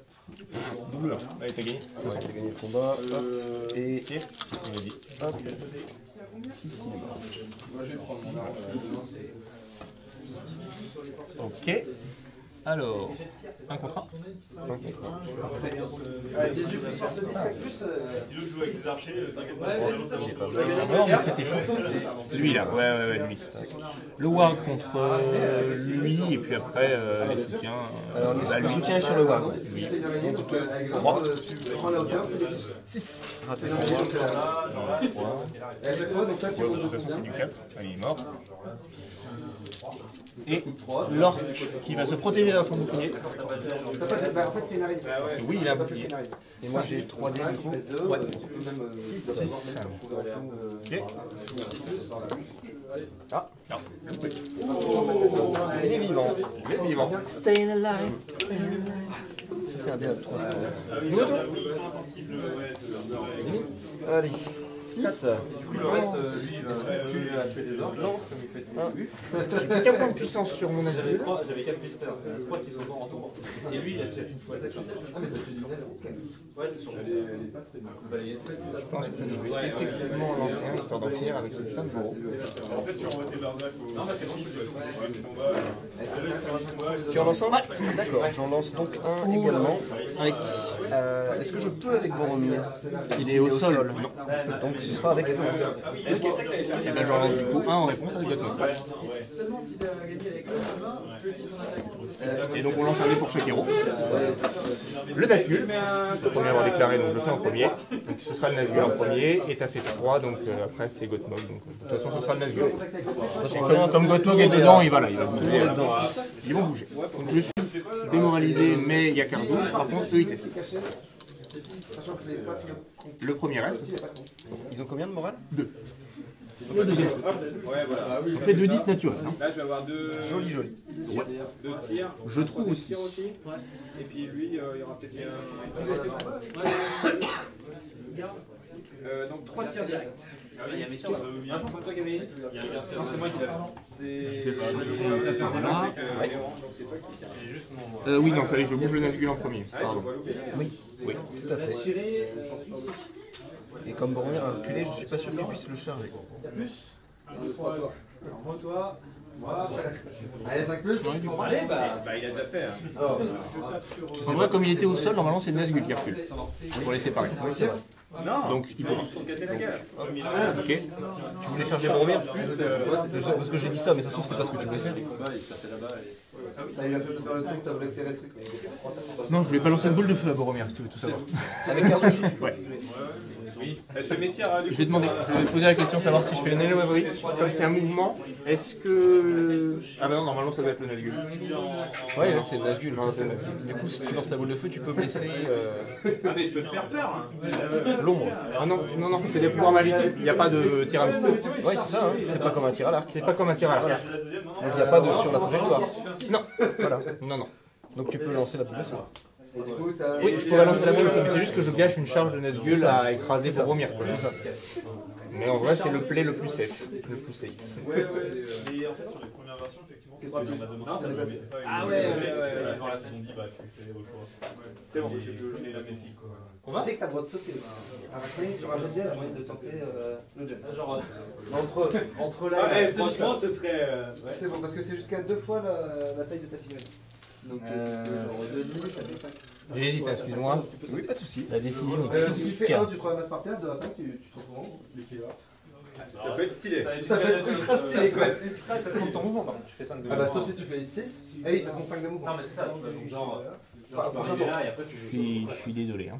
Double là. Allez, t'as gagné. Ouais, j'ai gagné le combat. Hop. Et Ok, il m'a dit. hop. 6, il est mort. Moi je vais prendre mon arme. Ok. Alors, 1 contre 1. Un contre un. Ah, 18 plus force 10 avec plus. Si l'autre joue avec des archers, t'inquiète pas. Non, mais c'était chaud. Lui là, ouais, lui. Le Warg contre lui et puis après les soutiens. Alors, bah, le lui. soutien est sur le WAG. Si t'es gagné, tu peux. Avec grand, tu prends la hauteur, tu fais 6. Raté. Et à chaque fois, donc ça tu Ouais, de toute façon, c'est du 4. Allez, il est mort. Et l'orc qui va se protéger dans son bouclier. T'as pas de- bah, en fait, c'est une araignée. Oui, il a un bouclier. Et moi j'ai 3D du coup. Ouais. Tu peux même. 6. Ok. Ah, Non. il est vivant. Il est vivant. Staying alive. Ça c'est un dé à 3. Allez. 6. Le reste, lui, Est-ce que tu lances un j'ai aucun point de puissance sur mon Azrael. J'avais 4 pisteurs. Je crois qu'ils sont en tour. Et lui, il a tiré une fois. Ah, mais t'as fait du laser. Ouais, c'est sur le. Je pense que je vais effectivement en lancer un histoire d'en finir avec ce putain de bureau. En fait, tu renvoies tes Berserk au. Non, c'est bon, Tu en lances un? D'accord, j'en lance donc un également. Avec... Est-ce que je peux avec Boromir? Il est au sol. Non. Donc ce sera avec eux. Et ben j'en lance du coup un en réponse avec Gottmog. Seulement si t'as gagné avec le 20, Et donc on lance un dé pour chaque héros. Le Nazgûl, le premier à avoir déclaré, donc je le fais en premier. Donc ce sera le Nazgûl en premier, et ça fait 3, donc après c'est Gottmog. Donc de toute façon ce sera le Nazgûl. Comme Gottmog est dedans, il va bouger. Ils vont bouger. Donc je suis démoralisé, mais il y a Cardouche, par contre eux ils testent. sachant que les pattes. Le premier reste, Ils ont combien de morale? 2. Le deuxième truc. Ouais, voilà. On fait 2-10 naturel. Hein. Là, je vais avoir deux. Joli, joli. Ouais. Deux tirs. Je trouve Deux aussi. tirs aussi. Et puis lui, il y aura peut-être bien. Donc 3 tirs directs. Ah oui, il y a mes tirs. C'est toi qui avais. Non, c'est moi qui l'avais. C'est. C'est pas Donc c'est toi qui tires. C'est juste mon. Oui, non, fallait que je bouge le Nazgûl en premier. Pardon. Oui, tout à fait. Et comme Boromir a reculé, je suis pas sûr qu'il puisse le charger. Toi. Allez, 5 plus. Allez, bah. Bah, il a déjà fait. Hein. En vrai, comme il était au sol, normalement c'est le Nazgûl qui recule. Pour les séparer. Non. Donc il peut pas. Ils sont cassés la gueule. Ok. Tu voulais charger Boromir? Je sais parce que j'ai dit ça, mais ça se trouve c'est pas ce que tu voulais faire. Ça, il a fait de faire le truc, t'as voulu accélérer le truc. Non, je voulais balancer une boule de feu à Boromir, si tu veux tout savoir. Avec cartouche. Ouais. Je fais mes tirs. Je vais poser la question, savoir si je fais une Hello Every. Comme c'est un mouvement, est-ce que. Ah bah non, normalement ça doit être le Nazgûl. Ouais, là, c'est le Nazgûl. Non, c'est le Nazgûl. Du coup, si tu lances la boule de feu, tu peux blesser Ah, mais je peux te faire peur. l'ombre. Ah non, non, non, c'est des pouvoirs magiques. Il n'y a pas de tir à l'arc. Ouais, c'est ça, hein. C'est pas comme un tir à l'arc. C'est pas comme un tir à l'arc. Donc il n'y a pas de sur la trajectoire. Non, Voilà. non, non. Donc tu peux lancer la boule de feu. Et du coup, t'as. Oui, je pourrais lancer la boule de feu, mais c'est juste que je gâche une charge de Nazgûl à écraser Boromir. Quoi. Mais en vrai, c'est le play le plus safe. Le plus safe. Ouais, ouais. Et en fait, sur les premières versions, effectivement, c'était on a demandé Non, si ça on dépasse. mettait pas une. Ah ouais, ouais, ouais. Ils ont dit, bah, tu fais au choix. C'est bon, Et j'ai je l'ai la méfie, quoi. Tu sais que t'as le droit de sauter aussi. Arachné, sur un jet de dés, elle a moyen de tenter le jet. Genre. Entre là Ah, et là. franchement, ce serait. Ouais. C'est bon, parce que c'est jusqu'à 2 fois la taille de ta figurine. Donc, genre 2,5, ça fait 5. J'hésite, excuse-moi. Oui, pas de soucis. La décision Si tu fais 1, tu te ramasses par terre, 2 à 5, tu te retrouves en haut. Ça peut être stylé. Ça peut être ultra stylé, quoi. Ça compte ton mouvement, par contre. Tu fais 5 de Ah bah, sauf si tu fais 6. Ah oui, ça compte 5 de mouvement. Non, mais c'est ça. Genre. Prochain tour. Là, et après, tu. Je suis désolé. Hein.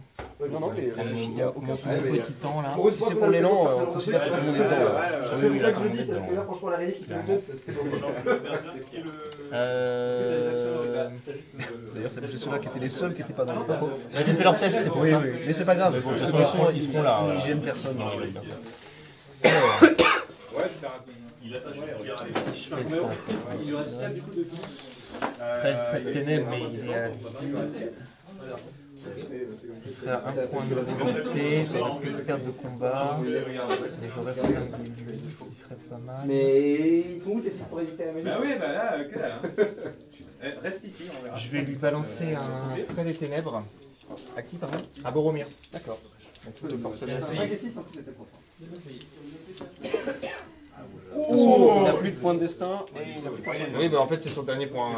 Non, non, mais il n'y a aucun Mon souci. petit temps là. Si c'est pour l'élan, on considère que tout le monde est dedans. là. C'est pour ça que je le dis, parce que là, franchement, la réalité qui fait le job, c'est bon. D'ailleurs, t'as bougé ceux-là qui étaient les seuls qui n'étaient pas dans les infos. J'ai fait leur test, c'est pour Oui, ça. oui, mais c'est pas grave. De toute façon, ils seront là. Ils gênent personne. Ouais, je vais faire un. Il attache le tir à Il lui reste 4 du coup de tout. Très ténèbres, mais il est à 10. Ce serait à 1 point de volonté, ça aurait plus de perte de combat. Et j'aurais fait un guilde, ce qui serait pas mal. Mais ils sont où tes 6 pour résister à la magie? Bah oui, bah là, que là. Reste ici, on verra. Je vais lui balancer un frais des ténèbres À qui, pardon? à Boromir. D'accord. Donc de force de 5 et 6, en plus, t'étais propre. De toute façon, il n'a plus de point de destin et il n'a plus de point de destin. Oui, bah en fait, c'est son dernier point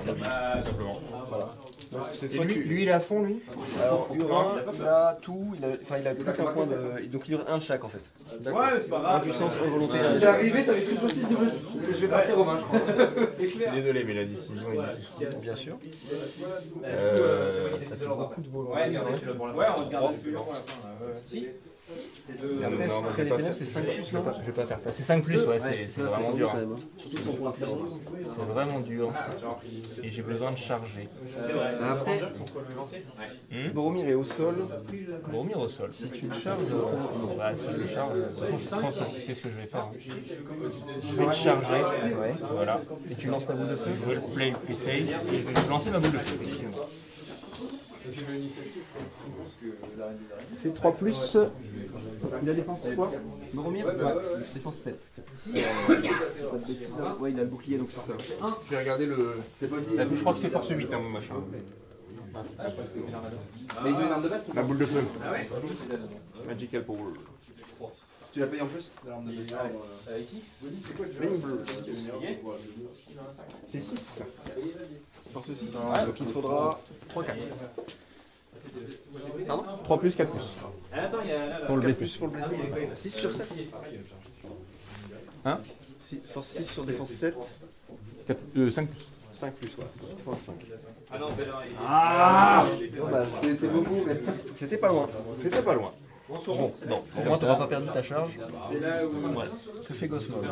de vie, tout simplement. Voilà. Donc c'est Et soit lui, tu... lui, il est à fond, lui? Alors, Hurin, il a tout, il a plus qu'un point de... Donc il aurait un de chaque en fait. Ouais, c'est pas grave. Impuissance, involonté. Il est arrivé, t'avais plus de 6 de plus. Je vais partir aux mains, je crois. C'est Je suis clair. désolé, mais la décision est difficile. Bien sûr. Ça fait beaucoup de volonté. Ouais, on se garde celui-là pour la fin. Si. Et après, Non, Secret des Ténèbres, c'est 5 plus, non? Je vais pas faire ça. C'est 5 plus, ouais, c'est vraiment dur. quand même. Surtout son point de C'est vraiment dur. Et j'ai besoin de charger. Après, Boromir est au sol. Boromir au sol. Si tu le charges, Non, bah si je le charge, de toute façon, je pense que c'est ce que je vais faire. Je vais le charger. ouais. Voilà. Et tu lances ta boule de feu. Je vais le play le plus safe. Et je vais lancer ma boule de feu. effectivement. C'est 3 plus. Il a défense quoi? Boromir, défense 7. Ouais, il a le bouclier donc c'est ça. Je vais regarder le. La touche, je crois que c'est force 8 hein, mon machin. Mais ils ont une arme de base, La boule de feu. Magical Power. tu la payes en plus? Ici. Flame Burst. C'est 6. Force 6. Donc il te faudra 3, 4. Pardon 3 plus, 4 plus. Attends, il y a là. Pour le 4 blesser. plus pour le blesser. 6 sur 7. Hein? Force 6 sur défense 7. 5 plus. 5 plus, ouais. Force 5. Ah non, mais là, Dommage. C'est beaucoup, mais. C'était pas loin. C'était pas loin. Bon, au moins t'auras pas perdu ta charge. C'est là où. Que fait Gosmog?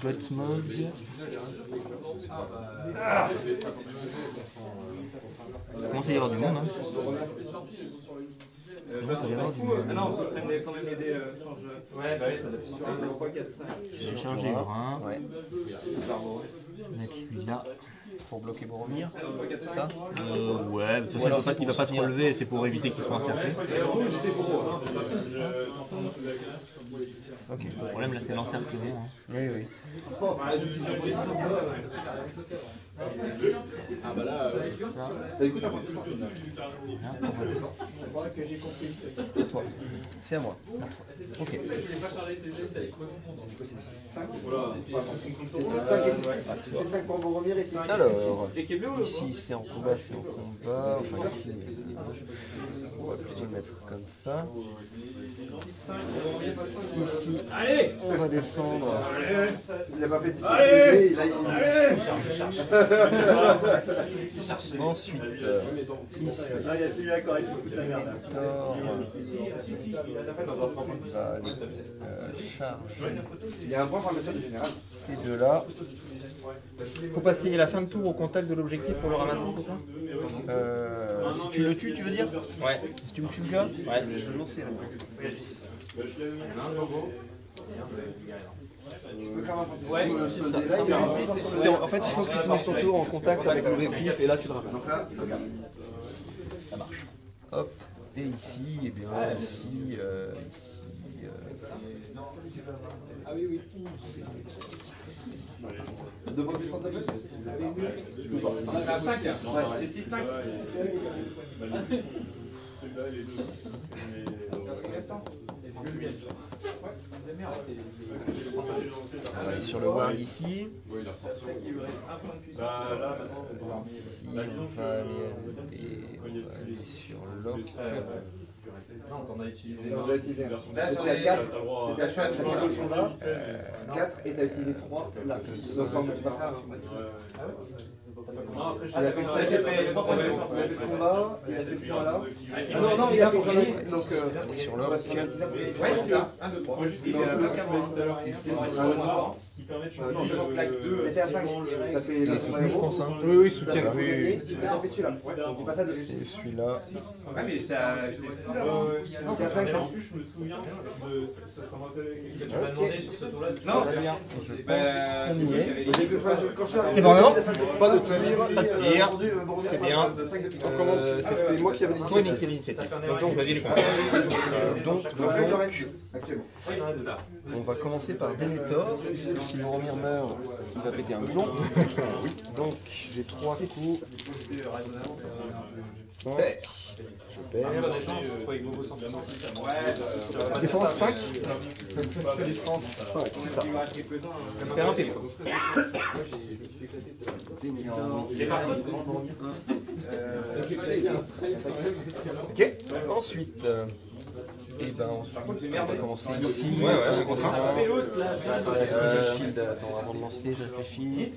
Gosmog. Il commence à y avoir du monde. Hein. Ça vient du... Ah non, faut quand même aider. Ouais, bah oui, 3, 4, 5. J'ai chargé le brin. Ouais. Mettre celui-là. Pour bloquer Boromir. Ça. Ouais, de toute façon, il ne va pas se relever, c'est pour éviter qu'il soit encerclé. Ok. Le problème là, c'est l'encerclement. Hein. Oui, oui. Ah bah là, ça écoute un peu de puissance. Et toi? C'est à moi. Ok. C'est 5 pour Boromir et 6. Alors, ici c'est en combat, c'est en combat. Enfin ici, on va plutôt le mettre comme ça. Ici, on va descendre. Il a pas fait de 6. Ensuite, ici, Venator va aller charger Il y a un point pour le message général. ces deux-là. Faut passer la fin de tour au contact de l'objectif pour le ramasser, c'est ça? Si tu le tues, tu veux dire? Ouais. Si tu me tues le gars? Ouais. Je vais lancer là. Ouais, En fait, il faut que tu finisses ton tour en contact avec l'objectif et là tu le ramasses. donc là, Ça marche. Hop. Et ici, et bien ici, ah oui, oui. 2 points de puissance de plus. On a 5. C'est 6, 5. on va aller sur le ward ici. Bah là, Ici, on va aller sur lock. Non, t'en as utilisé. On a déjà utilisé. Là, T'as 4, t'as choisi 2 champs là, 4 et t'as utilisé 3 là. Donc quand tu passeras. Il a fait 3 points de puissance. Il a fait le combat, il a fait le point là. Ah non, non, il a fait le gagner. Donc, Sur lock. ouais, c'est ça. 1, 2, 3. Faut juste qu'il ait un bloc avant. qui permet de Si changer j'en plaque 2, t'étais à 5. T'as fait le combat Je pense, hein. Oui, oui, soutien. T'as fait celui-là. Donc tu passes à 2. Et celui-là. Ah, mais ça. C'est à 5. En plus, je me souviens de ça m'a fait quelque chose. Tu m'as demandé sur ce tour-là. Non, Très bien. Je pense qu'on y est. quand je suis arrivé. Et bon, non. Pas de tir. Pas de tir. C'est bien. On commence. C'est moi qui avais Toi, l'initiative. nickel l'initiative. Donc, choisis les combats. Donc, actuellement. on va commencer par Denethor, puisque si Boromir meurt, il va péter un boulon. Donc, j'ai 3 coups. 5. Je perds. Défense 5. Défense 5, c'est ça. Perds un PV. Ok. Ensuite, et ben ensuite, on va commencer ici. Ouais, ouais, contraint. Est-ce que j'ai shield? Attends, avant de lancer, je réfléchis.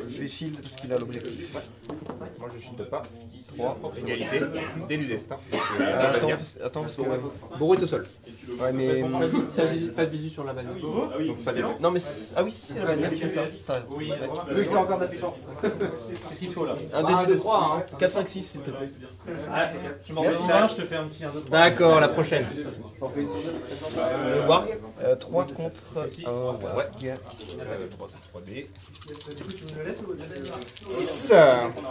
Je vais shield parce qu'il a l'objectif. Moi, je shield pas. 3. Égalité. Dès du destin. Attends, parce que ouais. Boro est au sol. Ouais, mais. Pas de visu sur la balle. Donc, pas de Non, mais. Ah oui, si, c'est la manière qui fait ça. T'as- Vu que t'as encore de la puissance. Qu'est-ce qu'il faut là? Un dé de 3, 4, 5, 6, s'il te plaît. Ah, c'est bien. Tu m'en donnes un, je te fais un petit 1, 2, 3. D'accord, la prochaine. Le warg. 3 contre 1 warg. 3D. 6.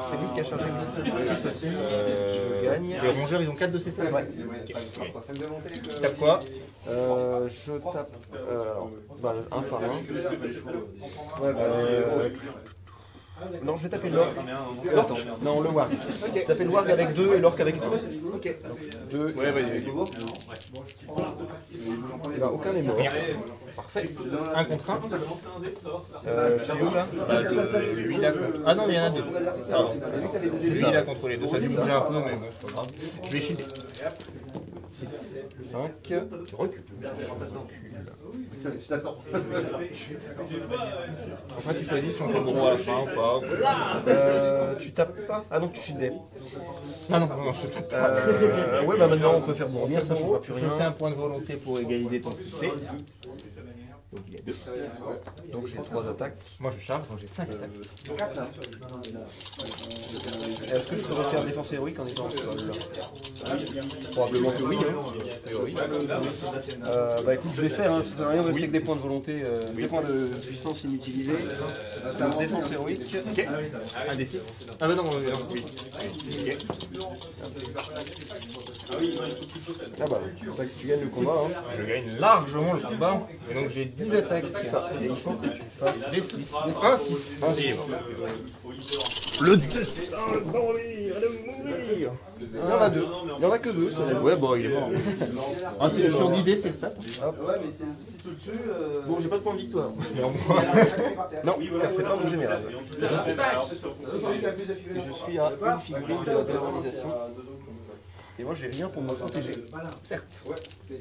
C'est lui qui a chargé le 6 aussi. Je gagne. Les rongeurs, ils ont 4 de CC. Ouais. Tu tapes quoi? Je tape. Alors, bah, un par un. Non, je vais taper l'orc. Attends, non, le warg. Je vais taper le warg avec 2 et l'orc avec 2. Ok. 2. Ouais, vas-y. Et bah, aucun n'est mort. Parfait. 1 contre 1. Tu es où là Lui, il a contre. Ah non, il y en a 2. Pardon. Lui, il a contrôlé 2. Ça a dû bouger un peu, mais bon, c'est pas grave. Je vais shielder. 6. 5. Tu recules. Je t'attends. Après, tu choisis si on fait Boro à la fin ou pas. Tu tapes pas? Ah non, tu shieldais. Ah non, non, je fais pas. Ouais, bah maintenant on peut faire Boromir, ça changera plus Je fais rien. un point de volonté pour égaliser ton succès. Donc il y a 2. Donc j'ai 3 attaques. Moi je charge, donc j'ai 5 attaques. Est-ce que je pourrais faire défense héroïque en étant en sol là? Probablement que oui. Hein. Bah écoute, je vais faire, hein. Ça sert à rien de rester avec des points de volonté, des points de puissance inutilisés. Donc défense héroïque. Ok. Un des 6. Ah bah non, oui. Ok. Ah bah, tu gagnes le combat. Hein. Je gagne largement le combat. Et donc j'ai 10 attaques. Ça. Et il faut que tu fasses Des 6. Un 6. Le destin de mourir, de mourir. Il y en a 2. Il y en a que 2. Ouais, bon, il est mort. Ah, c'est sur 10 dés, c'est stat. Ouais, mais si tu le tues. Bon, j'ai pas de point de victoire. Non, car c'est pas mon général. Et je suis à une figurine de la démoralisation. Et moi j'ai rien pour me protéger. Certes.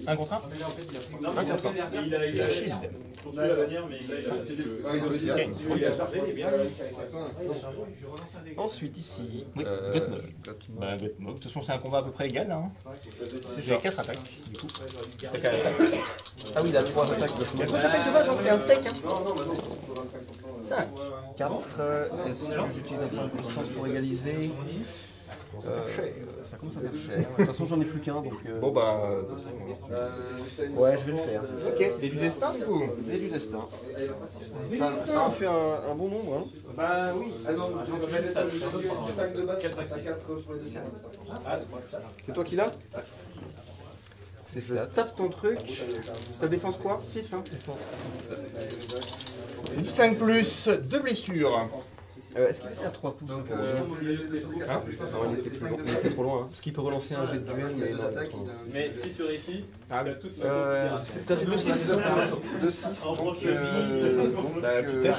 Un contre 1. Un contre 1. Il a pour tuer la bannière, mais il a été Ensuite ici. Oui, Gutmog. Bah, Gutmog. De toute façon, c'est un combat à peu près égal. Hein. J'ai 4 attaques. Du coup, ah oui, il a 3 attaques de c'est un steak. Hein. 4. Est-ce que j'utilise un point de puissance pour égaliser? Ça commence à faire cher. De toute façon, j'en ai plus qu'un donc. Bon bah. Ouais, je vais le faire. Ok. Et du destin du coup. Et du destin. Ça en fait un bon nombre. Hein. Bah oui. Ah non, j'ai le 5 de base, 4 sur les 2 services. C'est toi qui l'as? C'est ça. Tape ton truc. Ta défense quoi? 6 hein. Du 5 plus 2 blessures. Est-ce qu'il est à 3 pouces? Hein? Non, il était trop loin. Hein. Parce qu'il peut relancer un jet de duel, mais non. Mais si tu réussis, Ah, tu as toute Ça fait 2-6. 2-6. Donc,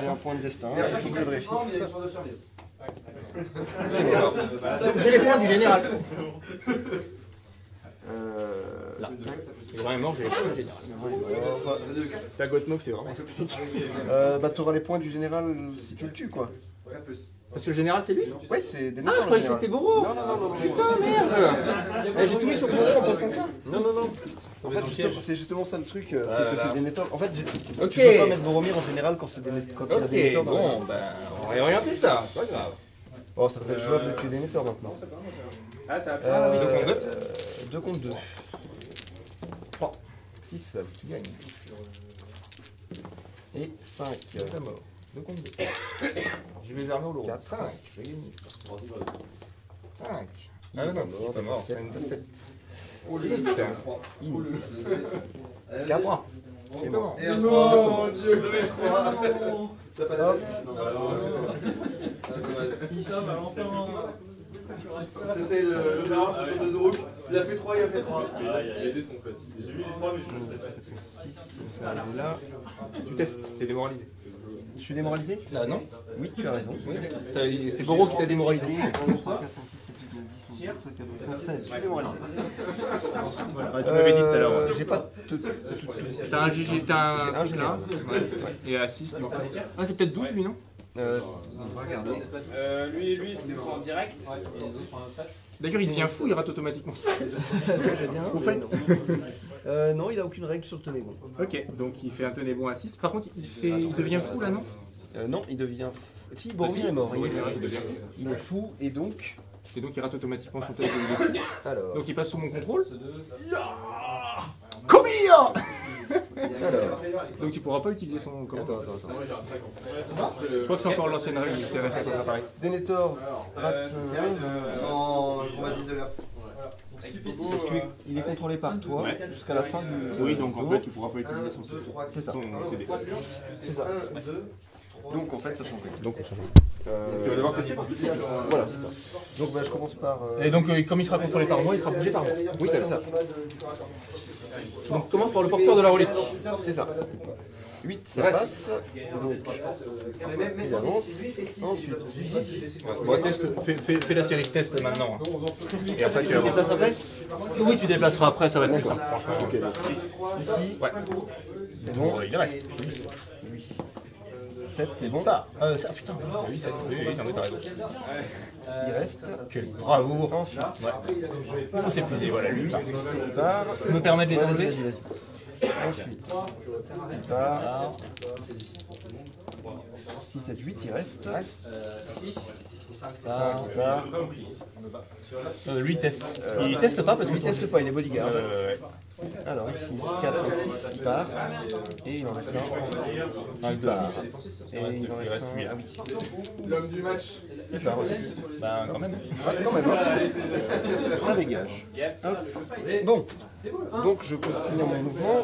j'ai un point de destin. Il faut que je le réussisse. j'ai les points du général. Là. Il est vraiment mort, j'ai les points du général. La Gutmog, c'est vraiment esthétique. Bah, t'auras les points du général si tu le tues, quoi. Parce que le général, c'est lui? Ouais, c'est des Ah, je croyais que c'était Boro. Non. Putain, merde. J'ai tout mis sur Boro en pensant ça. Non. En fait, c'est justement ça le truc, c'est que c'est des Nétors. En fait, tu Ok. peux pas mettre Boromir en général quand il y a des Nétors. Bon, ben, on va réorienter ça, c'est pas grave. Oh, ça devrait être jouable de tuer des Nétors maintenant. Ah, ça 2 contre 2. 3. 6. Tu gagnes. Et 5. T'es mort. 2 contre 2. Je vais armer au lot. 4. 5. Je vais gagner. 5. Ah non, il est pas mort. 7. 4. C'est mort. Et un 3. Mon dieu, ça pas la c'était le round sur 2 euros. Il a fait 3, il a fait 3. Il a aidé son petit. J'ai vu les 3, mais je ne sais pas. Là, Tu testes, t'es démoralisé. je suis démoralisé? Ah non? Oui, tu as raison. C'est Boro qui t'a démoralisé. Je suis démoralisé. Tu m'avais dit tout à l'heure. J'ai pas tout. T'as un GG, t'as J'ai un général. Et à 6. Ah, c'est peut-être 12 lui, non? On va regarder. Lui, c'est en direct. D'ailleurs, il devient fou, il rate automatiquement. Très bien. Au fait. Non, il a aucune règle sur le tenez bon. Ok, donc il fait un tenez bon à 6. Par contre, il devient fou là, non? Non, il devient. Si, Boromir est mort. Oui, c'est vrai qu'il devient fou. Il est fou et donc. Et donc il rate automatiquement son test de fou. Alors. Donc il passe sous mon contrôle. Combien? Alors. Donc tu pourras pas utiliser son commentaire. Attends. Je crois que c'est encore l'ancienne règle, c'est resté comme ça pareil. Denethor rate. En combat 10 de l'heure. Il est contrôlé par toi jusqu'à la fin du. Oui, donc en fait tu pourras pas utiliser son CD. C'est ça. C'est ça. Donc en fait ça change. Donc on change. Tu vas devoir tester par Voilà, c'est ça. Donc bah, je commence par. Et donc comme il sera contrôlé par moi, il sera bougé par moi. Oui, c'est ça. Donc commence par le porteur de la relique. C'est ça. 8, ça passe. Donc, il avance. Ensuite, Bon, test, fais la série de tests maintenant. Et après tu tu déplaces après? Oui, tu déplaceras après, ça va être plus simple, franchement. Ici, Ouais. c'est bon. Il reste. 7, c'est bon. Ça, putain, oui, ça, oui, non, mais t'as raison. Il reste. Bravo. Ensuite, On s'est épuisé, voilà, lui. il part. Je me permets de les Ouais, enlever. vas-y. Ensuite, il part. 6, 7, 8, il reste. Part. Lui il teste. Il teste pas parce Lui, qu'il il teste pas, il est bodyguard. Alors ici, 4, 6, il part. Et il en reste un. Il part. Et il en reste un. Ah oui. L'homme du match. Il part aussi. Bah quand même. Ouais, quand même. Ça dégage. Hop. Bon. Donc je continue mon mouvement.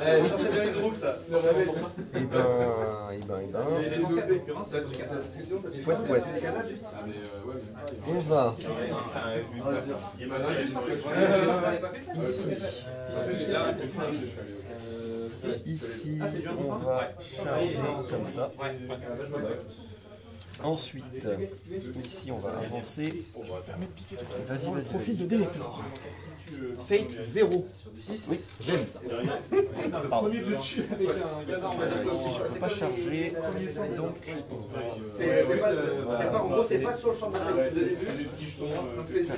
Et ben. Pouette, pouette. On va ici, on va charger comme ça. Ensuite, ici on va avancer. Vas-y, vas-y. Profil de Denethor. Fate 0. Oui, j'aime ça. Pardon. Ici je ne peux pas charger. Donc C'est pas, en gros, c'est pas sur le champ de bataille de début. Donc c'est ce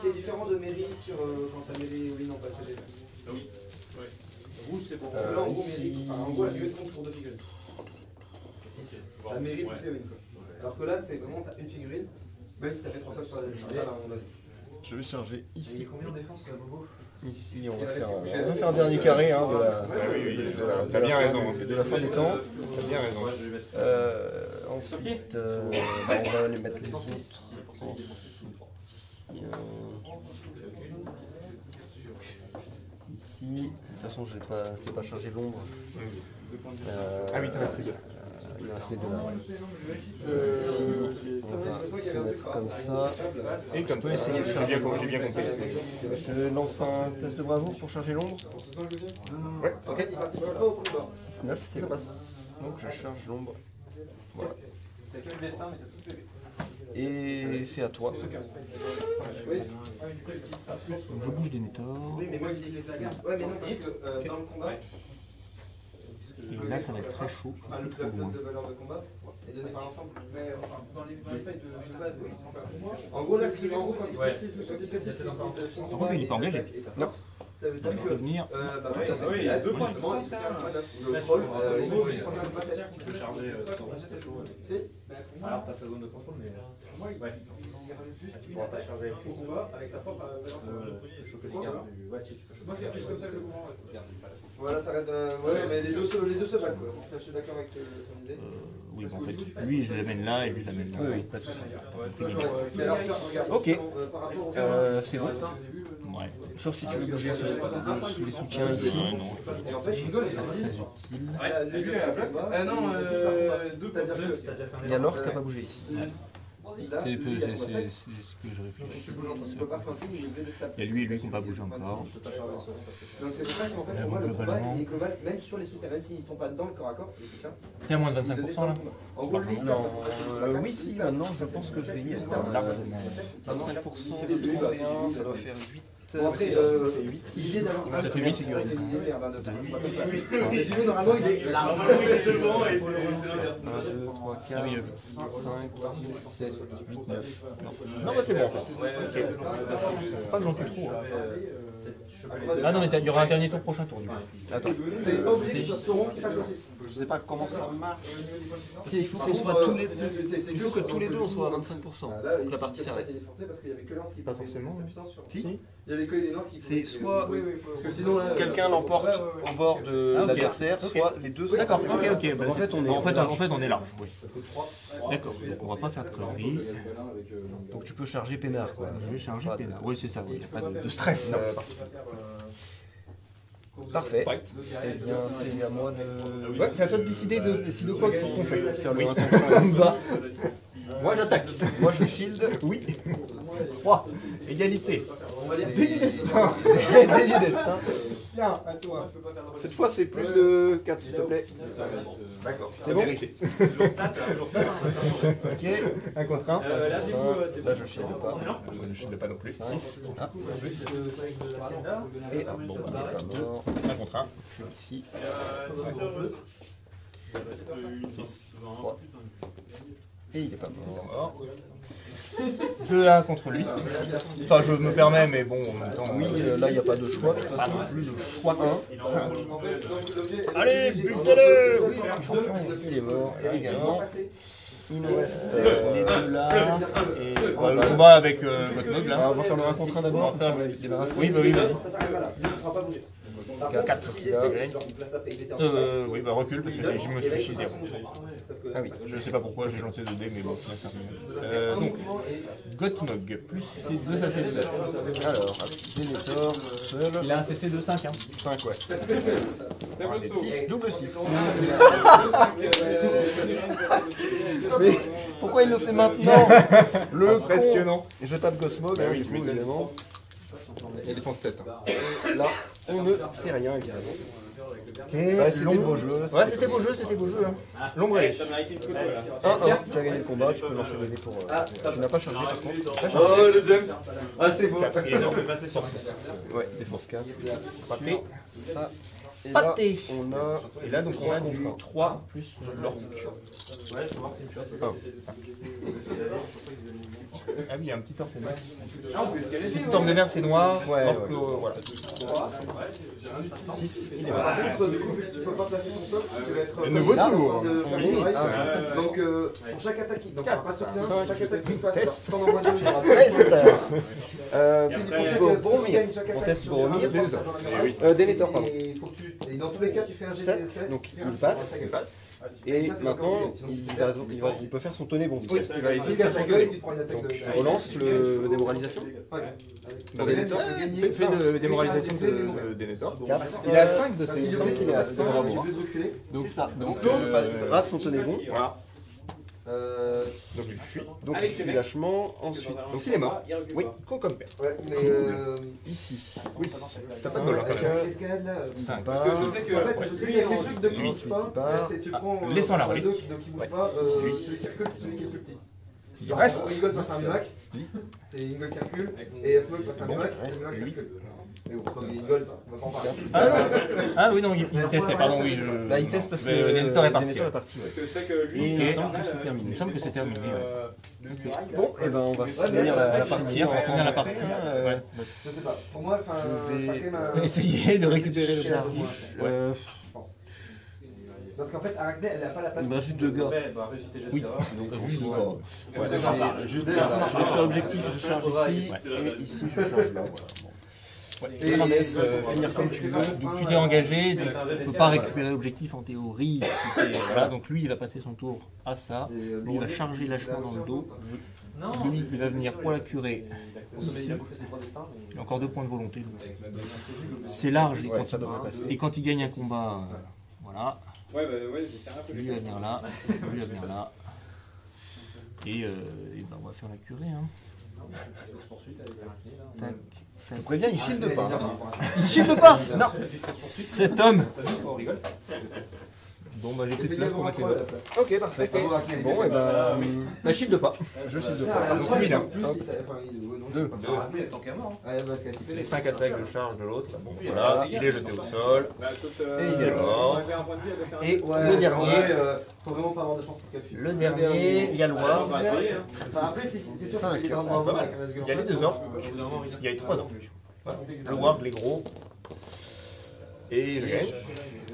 qui est différent de mairie sur quand t'as mairie, oui, non, pas CD. Rouge, c'est pour. Là, en gros, mairie. Enfin, en gros, la figurine compte pour 2 figurines. La mairie plus héroïne, quoi. Alors que là, c'est vraiment, t'as une figurine, même si ça fait 3 sacs sur la digitale à un moment donné. je vais charger ici. Combien de défense, Bobo? Ici on va faire un dernier carré hein, de la fin des temps. T'as bien raison. Ensuite, on va les mettre les autres en soutien. Ici, de toute façon je n'ai pas chargé l'ombre. Ah oui, t'as pris deux. Il en reste les deux là. On va se mettre comme ça. Et comme ça, essayer de charger. j'ai bien compris. Je lance un test de bravoure pour charger l'ombre. Ouais. En fait, il participe pas au combat. 6-9, c'est ça passe. Donc je charge l'ombre. Voilà. T'as que le destin, mais t'as tout PV. Et c'est à toi. Oui. Donc je bouge Denethor. Oui, mais moi, s'il fait ça. Ouais, mais non, parce que dans le combat. Et là ça va être très chaud. Je Le suis trop club loin. de valeur de combat est donné par l'ensemble. Mais enfin, dans les fights de base, oui. En gros, là, quand il précise son Par contre, il est pas engagé. Non. Ça veut dire Il que. peut venir. Tout à fait. Il y a 2 points. Le troll, il faut passer. Tu peux charger Si. Alors t'as sa zone de contrôle, mais. Ouais. Il rajoute juste une attaque au combat avec sa propre valeur de combat. Tu peux choper les gardes du. Ouais, si tu peux choper. Moi, c'est plus comme ça que je le comprends. Voilà, ça reste. Ouais, mais les deux se valent quoi. Donc là, je suis d'accord avec ton idée. Oui, en fait, lui je l'amène là et lui je l'amène là. Oui, pas de souci. Mais alors, regarde. Ok. Par rapport au. C'est bon. Ouais. Sauf si tu veux bouger sous les soutiens ici. Non, je peux Et en fait, je rigole, ils disent. Non, c'est-à-dire que. Il y a l'or qui n'a pas bougé ici. C'est ce que je réfléchis. Il peut pas feinter, il est obligé de se taper. Il y a lui et lui qui n'ont pas bougé encore. Donc c'est pour ça qu'en fait, pour moi, le combat il est global, même sur les soutiens, même s'ils sont pas dans le corps à corps, T'es à moins de 25% là. en gros, lui, Non, oui, si, maintenant je pense que je vais y être. 25% de 31, ça doit faire 8. Bon, après, ça fait 8. l'idée d'avoir. Ça fait 8 figurines. C'est l'idée de faire d'un autre. Mais sinon, normalement, il est là. 1, 2, 3, 4, 5, 6, 7, 8, 9. Non, bah c'est bon en fait. C'est pas que j'en tue trop. Ah non, mais il y aura un dernier tour prochain tour du coup. Attends, C'est pas obligé que ce soit Sauron qui fasse aussi. je sais pas comment ça marche. Si, il faut qu'on soit tous les deux. Il faut que tous les deux on soit à 25%. Donc la partie s'arrête. Parce qu'il y avait que Lance qui Pas forcément. Si. Il y avait que les Noirs qui. C'est soit Parce que sinon là. quelqu'un l'emporte en bord de Ah, ok. l'adversaire, soit les deux sont. D'accord, ok. Bah, En fait, on est. en fait, on est large, oui. D'accord, donc on va pas faire de conneries. Donc tu peux charger peinard quoi. Je vais charger Pénard. Oui, c'est ça, il n'y a pas De stress. Parfait. Eh bien, c'est à moi de. Ouais, c'est à toi de décider de quoi qu'on fait. Faire le 1 contre 1 bas. Moi j'attaque. Moi je shield. Oui. 3. Égalité. Déni destin. Dédié destin. Tiens, à toi. Cette fois c'est plus de 4 s'il te plaît. D'accord. C'est bon. Vérité. Ok. 1 contre 1. Là je shield pas. Je ne l'ai pas non plus. 6. Ah. Et bon, bah, il est pas mort. 1 contre 1. Ici. 6. 3. Et il est pas mort. 2-1 contre lui. Enfin, je me permets, mais bon, en même temps. Oui, là il n'y a pas de choix. De toute façon, Plus de choix 1. allez, butez-le. Oui, champion, il est mort. Et également, il nous reste les deux là. Et le combat avec Gottmog là. On va faire le 1 contre 1 d'abord. Oui, bah oui, vas-y. 4. Oui, bah recule parce que je me suis chié. Ah oui. Je sais pas pourquoi j'ai lancé 2 dés, mais bon, ça sert. Donc, Gottmog plus ses 2 assesseurs. Alors, Denethor, seul. Il a un CC de 5, hein. 5, ouais. 6, double 6. Mais pourquoi il le fait maintenant? Le Impressionnant. Et je tape Gosmog, hein, du coup, évidemment. Il défense 7. Là, on ne fait rien, évidemment. Ouais, c'était beau jeu. Ouais, c'était beau jeu, hein. L'ombre est. 1-1, tu as gagné le combat, tu peux lancer les dés pour. Tu n'as pas chargé par contre. Oh le jump. Ah c'est beau. Et non, Ouais, défense 4. pâté. Ça. Et là, Pâté. on a. Et là, donc on a du 3 3 plus l'or. Ouais, je peux voir si une shot. Ah oui, il y a un petit orbe de mer. Petit orbe de mer, c'est noir. Ouais, alors ouais. que, voilà. 6, il est mort. Tu peux pas placer ton peuple, tu vas être. Le nouveau tour. On est Donc pour chaque attaque, donc pas sur 5, chaque attaque qui passe, Test. t'en envoies 2. Test. Boromir. On teste Boromir. Denethor, pardon. Et dans tous les cas, tu fais un 7, GTS. donc il passe. Et maintenant, il peut faire son tonnet bon. Oui, il va essayer Tu casses la gueule et tu de te prends une attaque de. Je relance le démoralisation. Pour Denethor. fait de démoralisation de Denethor. 4. Il a 5 de Il me ses. semble qu'il est à 5. Donc C'est ça. Donc, euh, il rate son tonnet bon. Voilà. Donc il fuit. Donc il fuit lâchement. Ensuite, Donc il est mort. Oui, con comme père. Ouais, mais ici. Oui, t'as pas de bol là quand même. l'escalade là. 5. Pas. Je sais que qu'il y a des trucs de qui bougent pas. Tu prends. Laissons la relique. relique. Donc qui bouge pas. Celui qui recule, c'est celui qui est le plus petit. Il reste. Ingol passe un Mimac. C'est Ingol qui recule. Et Smoke passe un Mimac. Et Mimac qui recule. Mais bon, comme Ingol, on va pas en parler. Ah oui, non, il testait, pardon, oui. Là, il teste parce que Denethor est parti. Denethor est parti. Parce que je sais que lui, Et il Ok. me semble que c'est terminé. Il me semble que c'est terminé. Bon, et ben on va finir la partie. On va finir la partie. Ouais. Je sais pas. Pour moi, enfin, Je vais- t'as quand même On va essayer de récupérer le cher. charge. Euh, Je pense. Parce qu'en fait, Arachné, elle a pas la place. il me reste juste 2 gars. Oui, Donc juste ouais. devant. Ouais, j'ai juste je récupère l'objectif, je charge ici, et ici je charge là. Voilà. Et on laisse finir comme tu veux. Donc tu t'es engagé, donc tu ne peux pas récupérer l'objectif en théorie. Voilà, donc lui il va passer son tour à ça. Lui il va charger lâchement dans le dos. Lui il va venir pour la curer. Ici. Il a encore 2 points de volonté. C'est large et Ouais, quand, ça devrait passer. et quand il gagne un combat, voilà. Ouais, bah ouais, j'ai un peu Lui va venir là, lui va venir là. Et ben, on va faire la curée. Hein. Tac, Je te préviens, il shield pas. Il shield pas. Non. Cet homme. Bon bah j'ai plus de place pour mettre les autres. Ok, parfait. Bon, et ben. Bah shield pas. Je shield Ah, pas. donc lui, il a plus. 2. Les 5 attaques de charge de l'autre. Bon, voilà, il est jeté au sol. Et il est mort. Et Ouais, le dernier. faut vraiment pas avoir de chance pour qu'elle fuit. Le dernier, il y a le War. Enfin, après, c'est sûr qu'il est dans le Pas droit mal. Il y a les 2 orques. Il y a les 3 orques. Le Warg, les gros. Et je gagne.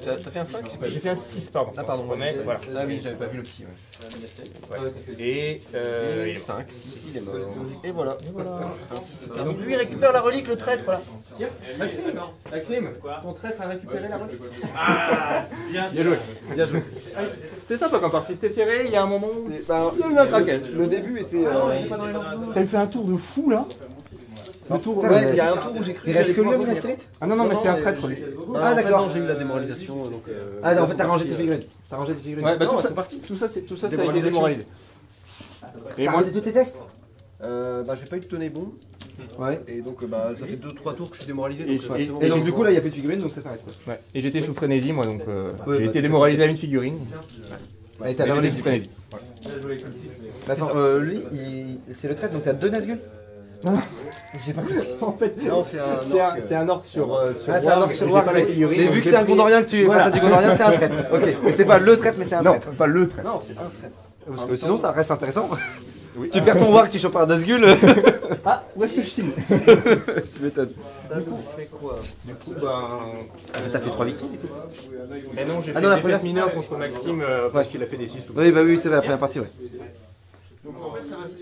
Ça fait un 5? J'ai fait un 6, pardon. Ah, pardon, Mais voilà. Ah oui, j'avais pas vu le petit. Ouais. Et Et 5, ici il est mort. Et voilà. Et donc lui il récupère la relique, le traître, voilà. Maxime, ton traître a récupéré la relique. Ah, bien. Bien joué. Bien joué. C'était sympa comme partie, c'était serré, il y a un moment où Bah, il y a eu un craquage. le début était. T'as fait un tour de fou là. Le tour. Ouais, il y a un tour où j'ai cru. Il reste que lui, j'allais pouvoir Minas Tirith? Ah non, non, mais c'est un traître lui. Ah, d'accord. d'accord, j'ai eu la démoralisation. Donc, Ah non, en fait, t'as rangé tes figurines. T'as rangé tes figurines. Ouais, bah Non, tout ça, c'est parti. tout ça, ça a été Démoralisation. démoralisé. Et T'as moi, rangé tous tes tests? Bah, j'ai pas eu de tonnet bon. Ouais. Et donc, bah, ça fait 2-3 tours que je suis démoralisé. Et- Donc, forcément, Et donc, j'ai- du coup, là, il n'y a plus de figurines, donc ça s'arrête quoi. ouais. Et j'étais sous frénésie moi, donc Ouais, j'ai bah, été démoralisé à une figurine. Et t'as Mais la j'étais relique. sous frénésie. Attends, lui, c'est le traître, donc t'as 2 Nazgûl? J'ai pas compris. En fait, Non, c'est un. c'est un orc sur Ah, c'est un orc sur j'ai Warg, pas la mais figurine, mais donc vu que j'ai c'est un pris- Gondorien que tu es face à du Gondorien, c'est un traître. Ok, mais c'est pas le traître, mais c'est un Non, traître. pas le traître. Non, c'est un traître. Parce que sinon, ça reste intéressant. Tu perds ton war, tu chopes un Nazgûl. Ah, où est-ce que je signe? Tu m'étonnes. Ça nous fait quoi? Du coup, ben. Ah, ça t'a fait 3 victoires du coup. Mais non, j'ai Ah fait non, la des première, défaites mineures contre Maxime parce qu'il a fait des 6 tout. Oui, bah oui, c'est vrai, la première partie, ouais. Donc en fait, ça va se